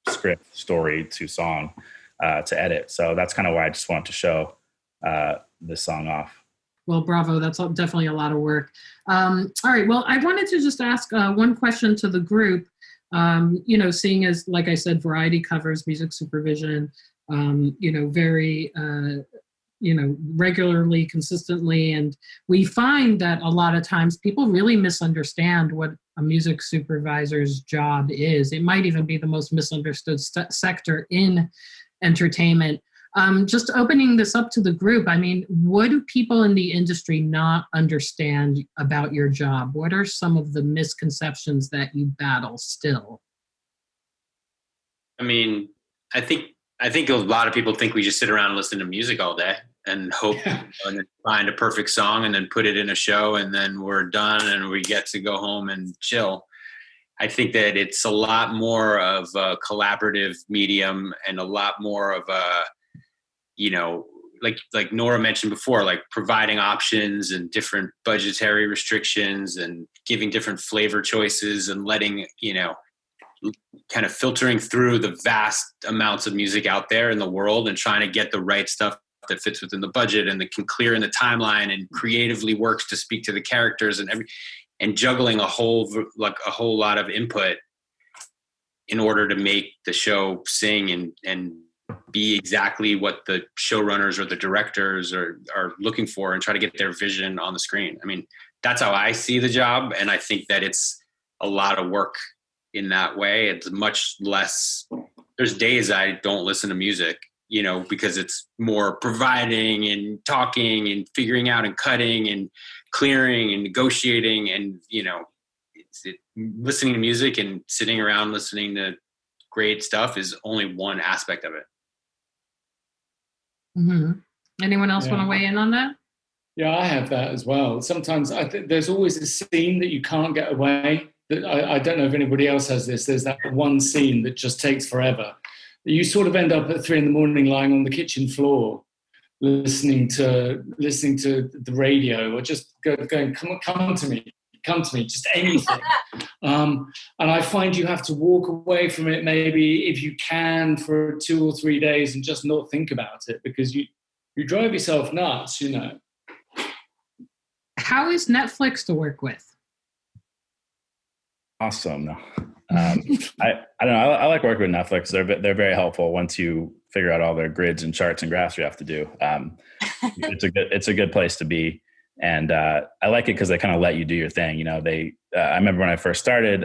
script, story to song to edit. So that's kind of why I just wanted to show this song off. Well, bravo. That's definitely a lot of work. All right. Well, I wanted to just ask one question to the group. Seeing as, like I said, Variety covers music supervision, very, regularly, consistently. And we find that a lot of times people really misunderstand what a music supervisor's job is. It might even be the most misunderstood sector in entertainment. Just opening this up to the group, I mean, what do people in the industry not understand about your job? What are some of the misconceptions that you battle still? I mean, I think a lot of people think we just sit around and listen to music all day and hope and then find a perfect song and then put it in a show and then we're done and we get to go home and chill. I think that it's a lot more of a collaborative medium and a lot more of a, like Nora mentioned before, like providing options and different budgetary restrictions and giving different flavor choices and letting, kind of filtering through the vast amounts of music out there in the world and trying to get the right stuff that fits within the budget and that can clear in the timeline and creatively works to speak to the characters and juggling a whole lot of input in order to make the show sing and be exactly what the showrunners or the directors are looking for and try to get their vision on the screen. I mean, that's how I see the job. And I think that it's a lot of work in that way. It's much less, there's days I don't listen to music, because it's more providing and talking and figuring out and cutting and clearing and negotiating and, listening to music and sitting around listening to great stuff is only one aspect of it. Mm-hmm. Anyone else want to weigh in on that? Yeah, I have that as well. Sometimes I think there's always a scene that you can't get away. I don't know if anybody else has this. There's that one scene that just takes forever. You sort of end up at 3 a.m. lying on the kitchen floor, listening to the radio, or just going, come to me, just anything. And I find you have to walk away from it, maybe if you can, for 2 or 3 days, and just not think about it, because you drive yourself nuts, How is Netflix to work with? Awesome. I don't know. I like working with Netflix. They're very helpful once you figure out all their grids and charts and graphs you have to do. It's a good place to be. And I like it because they kind of let you do your thing. I remember when I first started,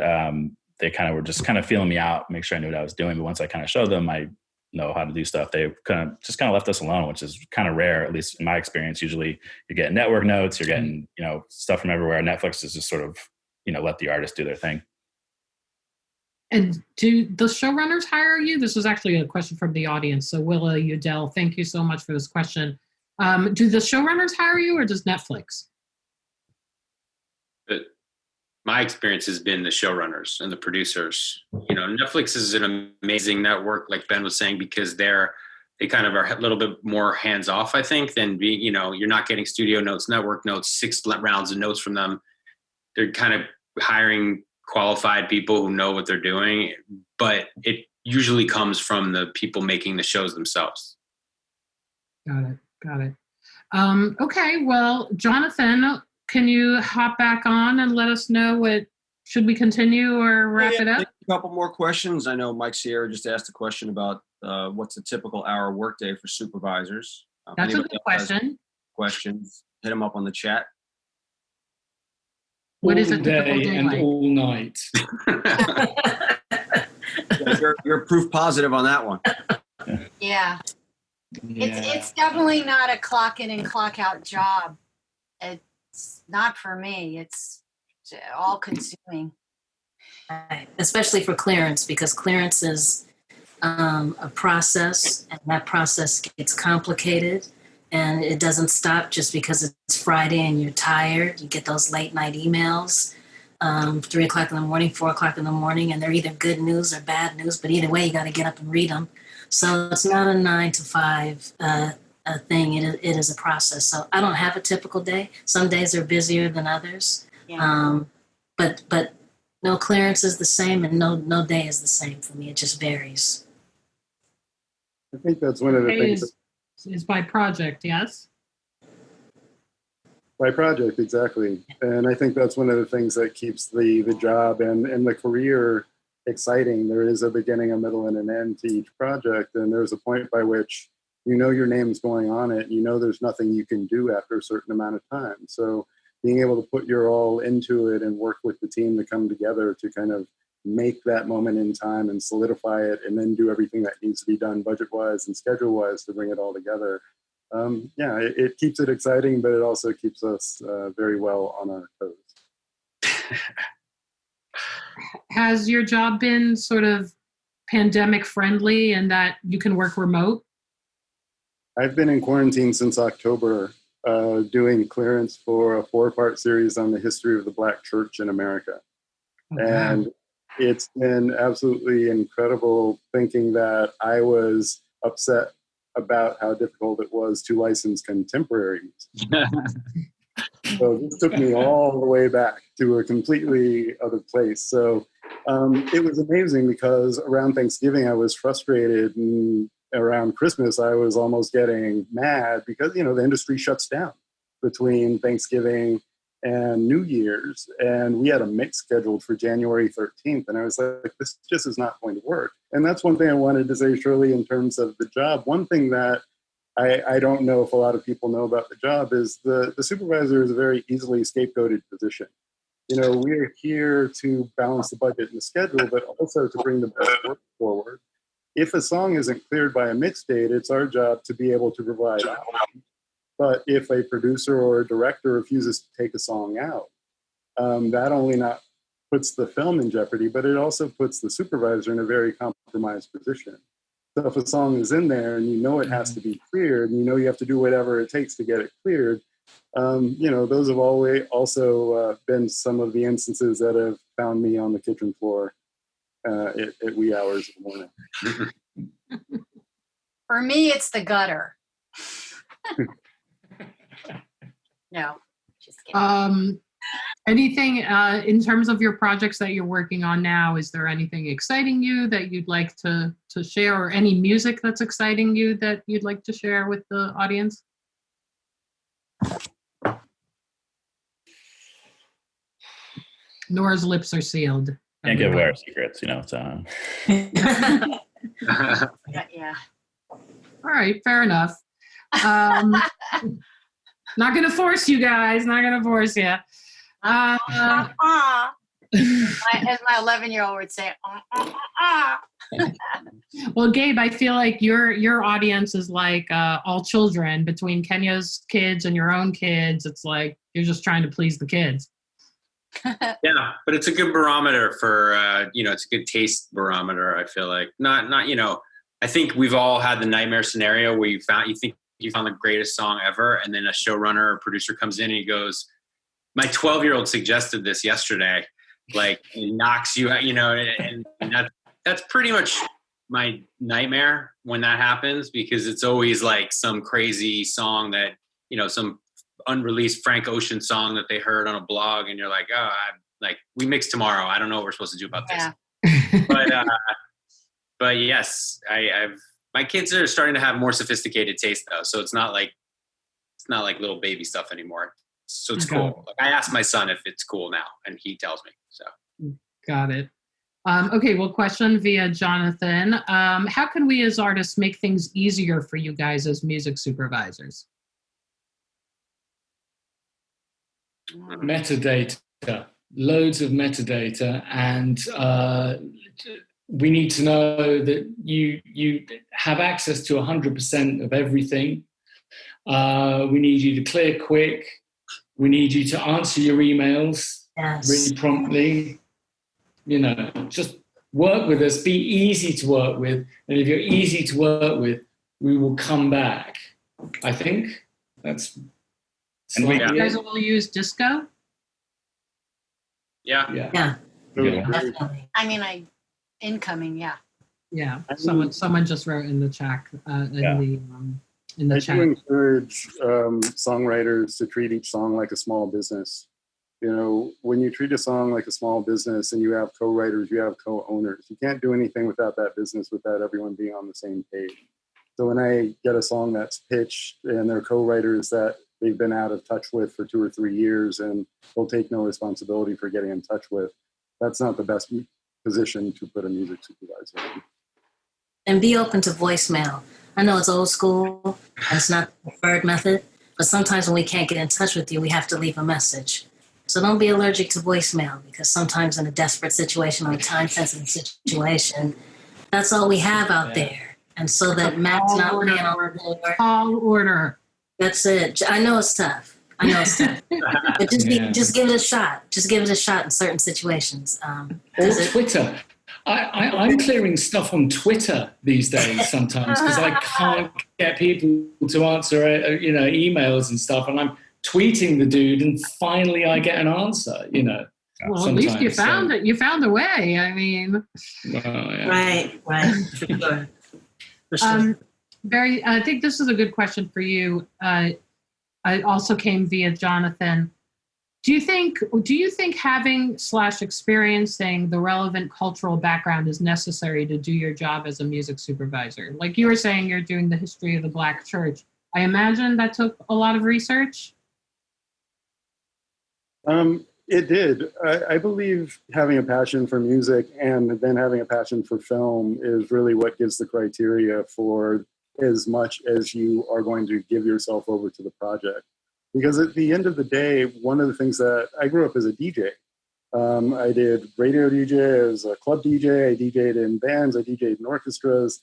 they kind of were just kind of feeling me out, make sure I knew what I was doing. But once I kind of showed them I know how to do stuff, they kind of left us alone, which is kind of rare, at least in my experience. Usually you're getting network notes, you're getting, stuff from everywhere. Netflix is just sort of, let the artist do their thing. And do the showrunners hire you? This was actually a question from the audience. So Willa Udell, thank you so much for this question. Do the showrunners hire you or does Netflix? But my experience has been the showrunners and the producers. Netflix is an amazing network, like Ben was saying, because they kind of are a little bit more hands off, I think, than being, you're not getting studio notes, network notes, 6 rounds of notes from them. They're kind of hiring qualified people who know what they're doing, but it usually comes from the people making the shows themselves. Got it. Okay, well, Jonathan, can you hop back on and let us know should we continue or wrap it up? A couple more questions. I know Mike Sierra just asked a question about what's a typical hour workday for supervisors. That's a good question. Questions, hit them up on the chat. What is a typical day and like? All night. You're proof positive on that one. Yeah. It's definitely not a clock in and clock out job. It's not for me. It's all consuming. Right. Especially for clearance, because clearance is a process, and that process gets complicated. And it doesn't stop just because it's Friday and you're tired. You get those late night emails, 3 o'clock in the morning, 4 o'clock in the morning, and they're either good news or bad news. But either way, you got to get up and read them. So it's not a 9 to 5 a thing. It is a process. So I don't have a typical day. Some days are busier than others. Yeah. But no clearance is the same, and no day is the same for me. It just varies. I think that's one of the Pay things. is by project, yes? By project, exactly. And I think that's one of the things that keeps the job and the career exciting. There is a beginning, a middle, and an end to each project. And there's a point by which you know your name's going on it. You know there's nothing you can do after a certain amount of time. So being able to put your all into it and work with the team to come together to kind of make that moment in time and solidify it, and then do everything that needs to be done budget-wise and schedule-wise to bring it all together. It keeps it exciting, but it also keeps us very well on our toes. Has your job been sort of pandemic friendly and that you can work remote? I've been in quarantine since October, doing clearance for a 4-part series on the history of the Black church in America. Okay. And it's been absolutely incredible thinking that I was upset about how difficult it was to license contemporary music. So this took me all the way back to a completely other place. So it was amazing because around Thanksgiving I was frustrated, and around Christmas I was almost getting mad because, you know, the industry shuts down between Thanksgiving and New Year's, and we had a mix scheduled for January 13th, and I was like, this just is not going to work. And that's one thing I wanted to say, Shirley, in terms of the job. One thing that I don't know if a lot of people know about the job is the supervisor is a very easily scapegoated position. You know, we're here to balance the budget and the schedule, but also to bring the best work forward. If a song isn't cleared by a mix date, it's our job to be able to provide options. But if a producer or a director refuses to take a song out, that only not puts the film in jeopardy, but it also puts the supervisor in a very compromised position. So if a song is in there and you know it has to be cleared, and you know you have to do whatever it takes to get it cleared, those have always also been some of the instances that have found me on the kitchen floor at wee hours of the morning. For me, it's the gutter. No, just kidding. Anything in terms of your projects that you're working on now, is there anything exciting you that you'd like to share, or any music that's exciting you that you'd like to share with the audience? Nora's lips are sealed. Can't give away our secrets, you know. So. Yeah. All right, fair enough. Not going to force you guys. Not going to force you. As my 11-year-old would say. Well, Gabe, I feel like your audience is like all children. Between Kenya's kids and your own kids, it's like you're just trying to please the kids. Yeah, but it's a good barometer for it's a good taste barometer. I feel like not I think we've all had the nightmare scenario where you think you found the greatest song ever, and then a showrunner or producer comes in and he goes, my 12-year-old suggested this yesterday, like, it knocks you out, and that's pretty much my nightmare when that happens, because it's always like some crazy song that, some unreleased Frank Ocean song that they heard on a blog, and you're like, we mix tomorrow. I don't know what we're supposed to do about this. Yeah. But yes, my kids are starting to have more sophisticated taste though. So it's not like little baby stuff anymore. So it's cool. Like, I asked my son if it's cool now, and he tells me. So. Got it. Okay. Well, question via Jonathan. How can we as artists make things easier for you guys as music supervisors? Metadata, loads of metadata, and we need to know that you have access to 100% of everything. We need you to clear quick. We need you to answer your emails really promptly. Just work with us. Be easy to work with, and if you're easy to work with, we will come back. I think that's. And you guys will use Disco? Yeah. Definitely. I mean, incoming, yeah. Yeah. Someone just wrote in the chat, in the I chat. do encourage songwriters to treat each song like a small business. You know, when you treat a song like a small business and you have co-writers, you have co-owners, you can't do anything without that business without everyone being on the same page. So when I get a song that's pitched and they're co-writers that they've been out of touch with for 2 or 3 years and they'll take no responsibility for getting in touch with, that's not the best position to put a music supervisor in. And be open to voicemail. I know it's old school and it's not the preferred method, but sometimes when we can't get in touch with you, we have to leave a message. So don't be allergic to voicemail, because sometimes in a desperate situation or a time-sensitive situation, that's all we have out there. And so that Matt's not laying on the floor. Tall order. That's it. I know it's tough. But just give it a shot. Just give it a shot in certain situations. Or Twitter. I'm clearing stuff on Twitter these days sometimes because I can't get people to answer, emails and stuff, and I'm tweeting the dude, and finally I get an answer. Well, at least you found it. You found a way. I mean, right. For sure. For sure. Barry, I think this is a good question for you. I also came via Jonathan. Do you think having / experiencing the relevant cultural background is necessary to do your job as a music supervisor? Like you were saying, you're doing the history of the Black church. I imagine that took a lot of research. It did. I believe having a passion for music and then having a passion for film is really what gives the criteria for as much as you are going to give yourself over to the project. Because at the end of the day, one of the things that I grew up as a DJ. I did radio DJ, as a club DJ, I DJ'd in bands, I DJ'd in orchestras.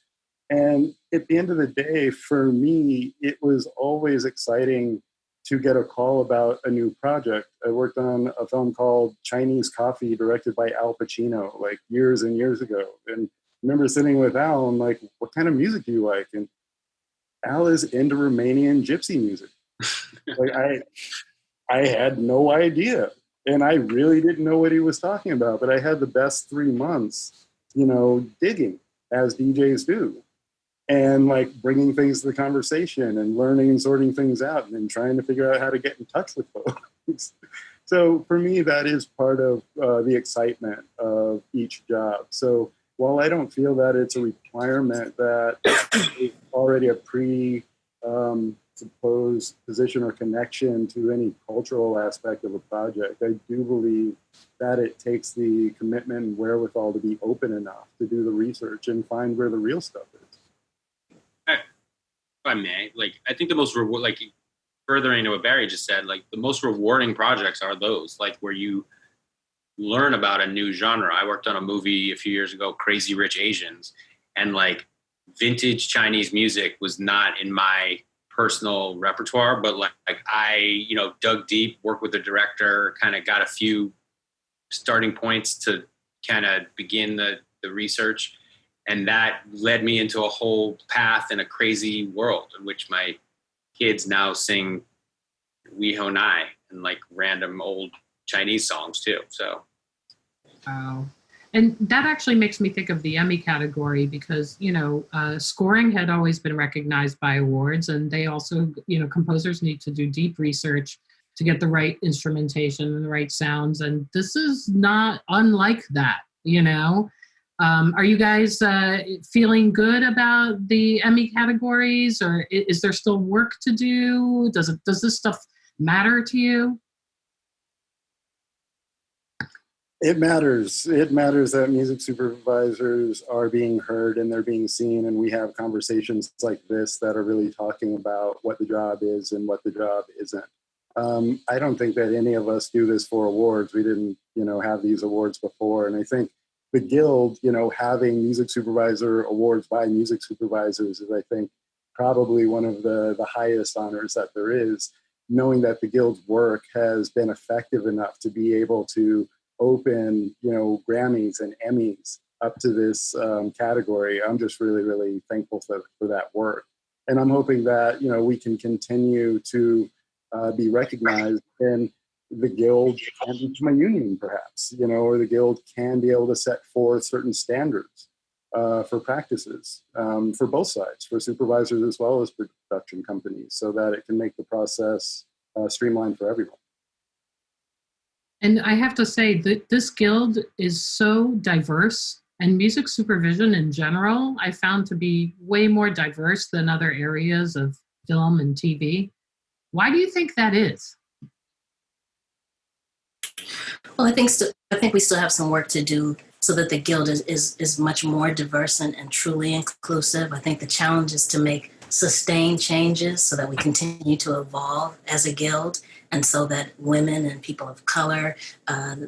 And at the end of the day, for me, it was always exciting to get a call about a new project. I worked on a film called Chinese Coffee, directed by Al Pacino, like years and years ago. And I remember sitting with Al and like, what kind of music do you like? And Al is into Romanian gypsy music. Like I had no idea, and I really didn't know what he was talking about, but I had the best 3 months, digging as DJs do, and like bringing things to the conversation and learning and sorting things out and then trying to figure out how to get in touch with folks. So for me, that is part of the excitement of each job. So while I don't feel that it's a requirement that it's already a supposed position or connection to any cultural aspect of a project, I do believe that it takes the commitment and wherewithal to be open enough to do the research and find where the real stuff is. If I may, I think the most furthering to what Barry just said, the most rewarding projects are those, where you learn about a new genre. I worked on a movie a few years ago, Crazy Rich Asians, and vintage Chinese music was not in my personal repertoire, but I dug deep, worked with the director, kind of got a few starting points to kind of begin the research, and that led me into a whole path in a crazy world in which my kids now sing Wei Ho Nai and random old Chinese songs too. So wow. And that actually makes me think of the Emmy category because, scoring had always been recognized by awards, and they also, composers need to do deep research to get the right instrumentation and the right sounds. And this is not unlike that, Are you guys feeling good about the Emmy categories, or is there still work to do? Does this stuff matter to you? It matters. It matters that music supervisors are being heard and they're being seen, and we have conversations like this that are really talking about what the job is and what the job isn't. I don't think that any of us do this for awards. We didn't, have these awards before, and I think the Guild, having music supervisor awards by music supervisors is, I think, probably one of the highest honors that there is, knowing that the Guild's work has been effective enough to be able to open, Grammys and Emmys up to this category. I'm just really, really thankful for that work. And I'm hoping that, we can continue to be recognized, and the Guild can become a union perhaps, or the Guild can be able to set forth certain standards for practices for both sides, for supervisors as well as production companies, so that it can make the process streamlined for everyone. And I have to say that this guild is so diverse, and music supervision in general, I found to be way more diverse than other areas of film and TV. Why do you think that is? Well, I think we still have some work to do so that the guild is much more diverse and truly inclusive. I think the challenge is to make sustained changes so that we continue to evolve as a guild, and so that women and people of color,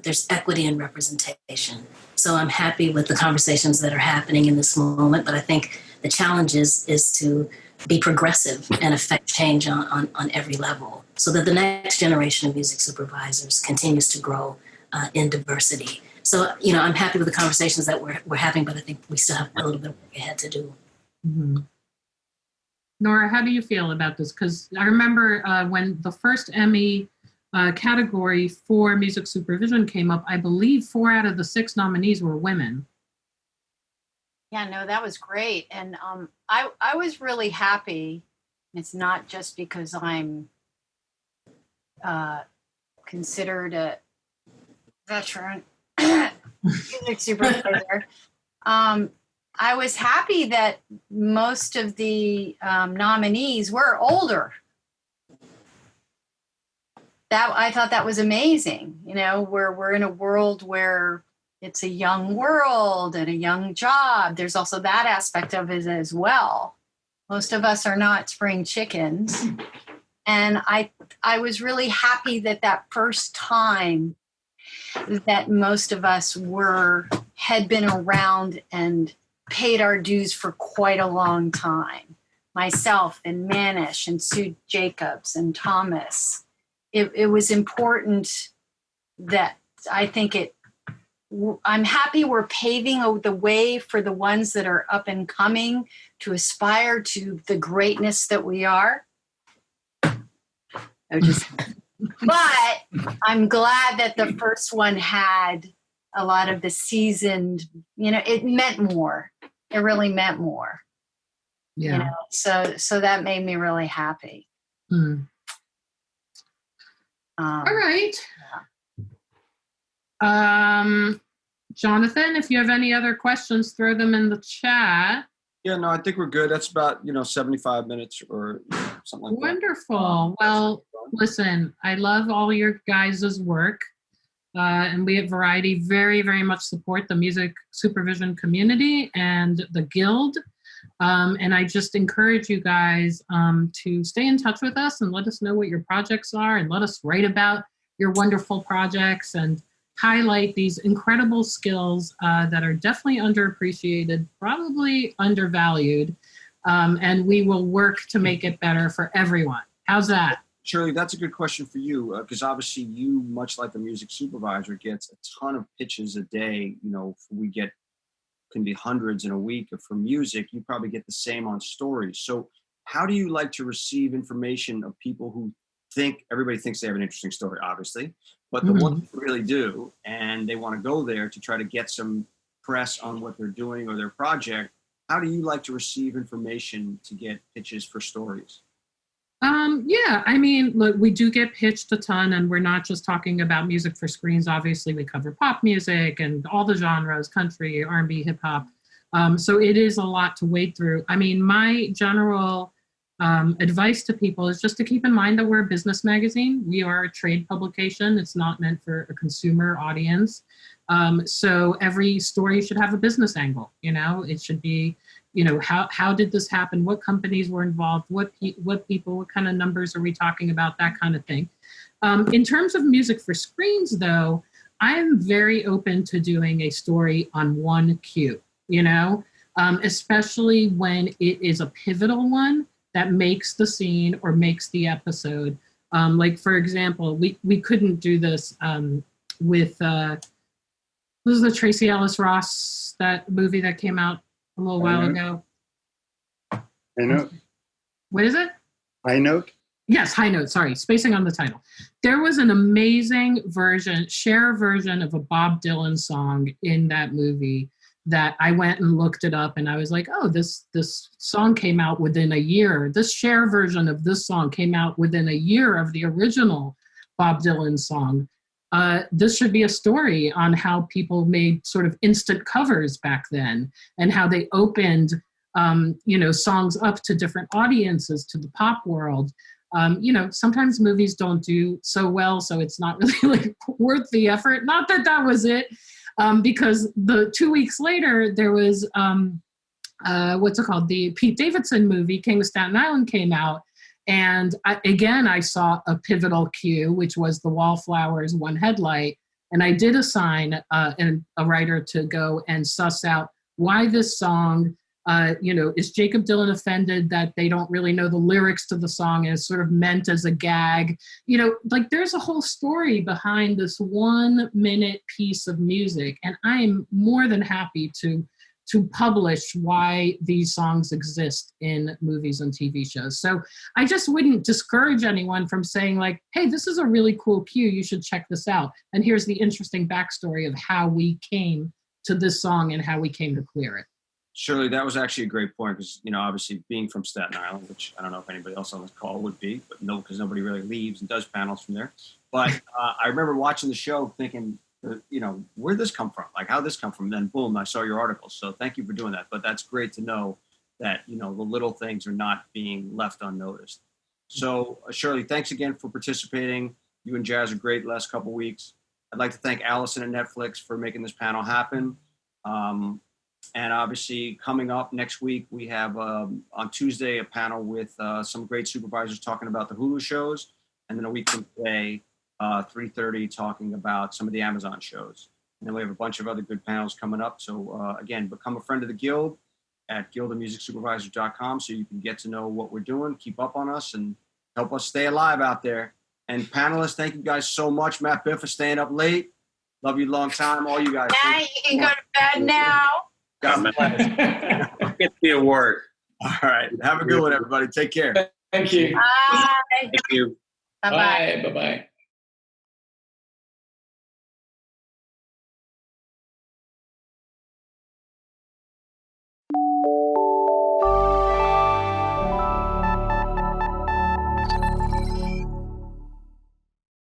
there's equity and representation. So I'm happy with the conversations that are happening in this moment, but I think the challenge is to be progressive and affect change on every level, so that the next generation of music supervisors continues to grow in diversity. So, I'm happy with the conversations that we're having, but I think we still have a little bit of work ahead to do. Mm-hmm. Nora, how do you feel about this? Because I remember when the first Emmy category for music supervision came up, I believe 4 out of the 6 nominees were women. Yeah, no, that was great. And I was really happy. It's not just because I'm considered a veteran music supervisor. I was happy that most of the nominees were older. I thought that was amazing. We're in a world where it's a young world and a young job. There's also that aspect of it as well. Most of us are not spring chickens. And I was really happy that first time that most of us had been around and paid our dues for quite a long time. Myself and Manish and Sue Jacobs and Thomas. It was important that I'm happy we're paving the way for the ones that are up and coming to aspire to the greatness that we are. But I'm glad that the first one had a lot of the seasoned, it meant more. It really meant more. Yeah. So that made me really happy. Mm. All right. Yeah. Jonathan, if you have any other questions, throw them in the chat. Yeah, no, I think we're good. That's about, 75 minutes or something like that. Wonderful. Well, listen, I love all your guys' work. And we at Variety very, very much support the music supervision community and the Guild. And I just encourage you guys to stay in touch with us and let us know what your projects are, and let us write about your wonderful projects and highlight these incredible skills that are definitely underappreciated, probably undervalued, and we will work to make it better for everyone. How's that? Shirley, that's a good question for you, because obviously you, much like a music supervisor, gets a ton of pitches a day. Can be hundreds in a week. For music, you probably get the same on stories. So how do you like to receive information of people who everybody thinks they have an interesting story, obviously, but the ones who really do, and they want to go there to try to get some press on what they're doing or their project? How do you like to receive information to get pitches for stories? Yeah, look, we do get pitched a ton, and we're not just talking about music for screens. Obviously, we cover pop music and all the genres, country, R&B, hip hop. So it is a lot to wade through. My general advice to people is just to keep in mind that we're a business magazine. We are a trade publication. It's not meant for a consumer audience. So every story should have a business angle. It should be, how did this happen? What companies were involved? What people? What kind of numbers are we talking about? That kind of thing. In terms of music for screens, though, I'm very open to doing a story on one cue. Especially when it is a pivotal one that makes the scene or makes the episode. Like, for example, we couldn't do this with what was the Tracy Ellis Ross, that movie that came out a little while ago? High Note. What is it? High Note? Yes, High Note. Sorry, spacing on the title. There was an amazing version of a Bob Dylan song in that movie that I went and looked it up, and I was like, oh, this song came out within a year. This Cher version of this song came out within a year of the original Bob Dylan song. This should be a story on how people made sort of instant covers back then, and how they opened, songs up to different audiences, to the pop world. Sometimes movies don't do so well, so it's not really like worth the effort. Not that that was it, because the 2 weeks later there was the Pete Davidson movie, King of Staten Island, came out, and I saw a pivotal cue, which was the Wallflowers One Headlight, and I did assign a writer to go and suss out why this song. Is Jacob Dylan offended that they don't really know the lyrics to the song and it's sort of meant as a gag? There's a whole story behind this 1 minute piece of music. And I am more than happy to publish why these songs exist in movies and TV shows. So I just wouldn't discourage anyone from saying like, hey, this is a really cool cue. You should check this out. And here's the interesting backstory of how we came to this song and how we came to clear it. Shirley, that was actually a great point because, obviously being from Staten Island, which I don't know if anybody else on this call would be, but no, because nobody really leaves and does panels from there. But I remember watching the show thinking, where'd this come from? Like, how'd this come from? And then boom, I saw your article. So thank you for doing that. But that's great to know that, the little things are not being left unnoticed. So Shirley, thanks again for participating. You and Jazz are great the last couple of weeks. I'd like to thank Allison at Netflix for making this panel happen. And obviously coming up next week, we have on Tuesday a panel with some great supervisors talking about the Hulu shows. And then a week from today, 3:30, talking about some of the Amazon shows. And then we have a bunch of other good panels coming up. So again, become a friend of the Guild at guildofmusicsupervisors.com so you can get to know what we're doing, keep up on us, and help us stay alive out there. And panelists, thank you guys so much. Matt Biffa staying up late. Love you a long time, all you guys. Now you can go to bed now. Get the award. All right. Have a good one, everybody. Take care. Thank you. Bye. Thank you. Bye-bye. Bye. Bye-bye.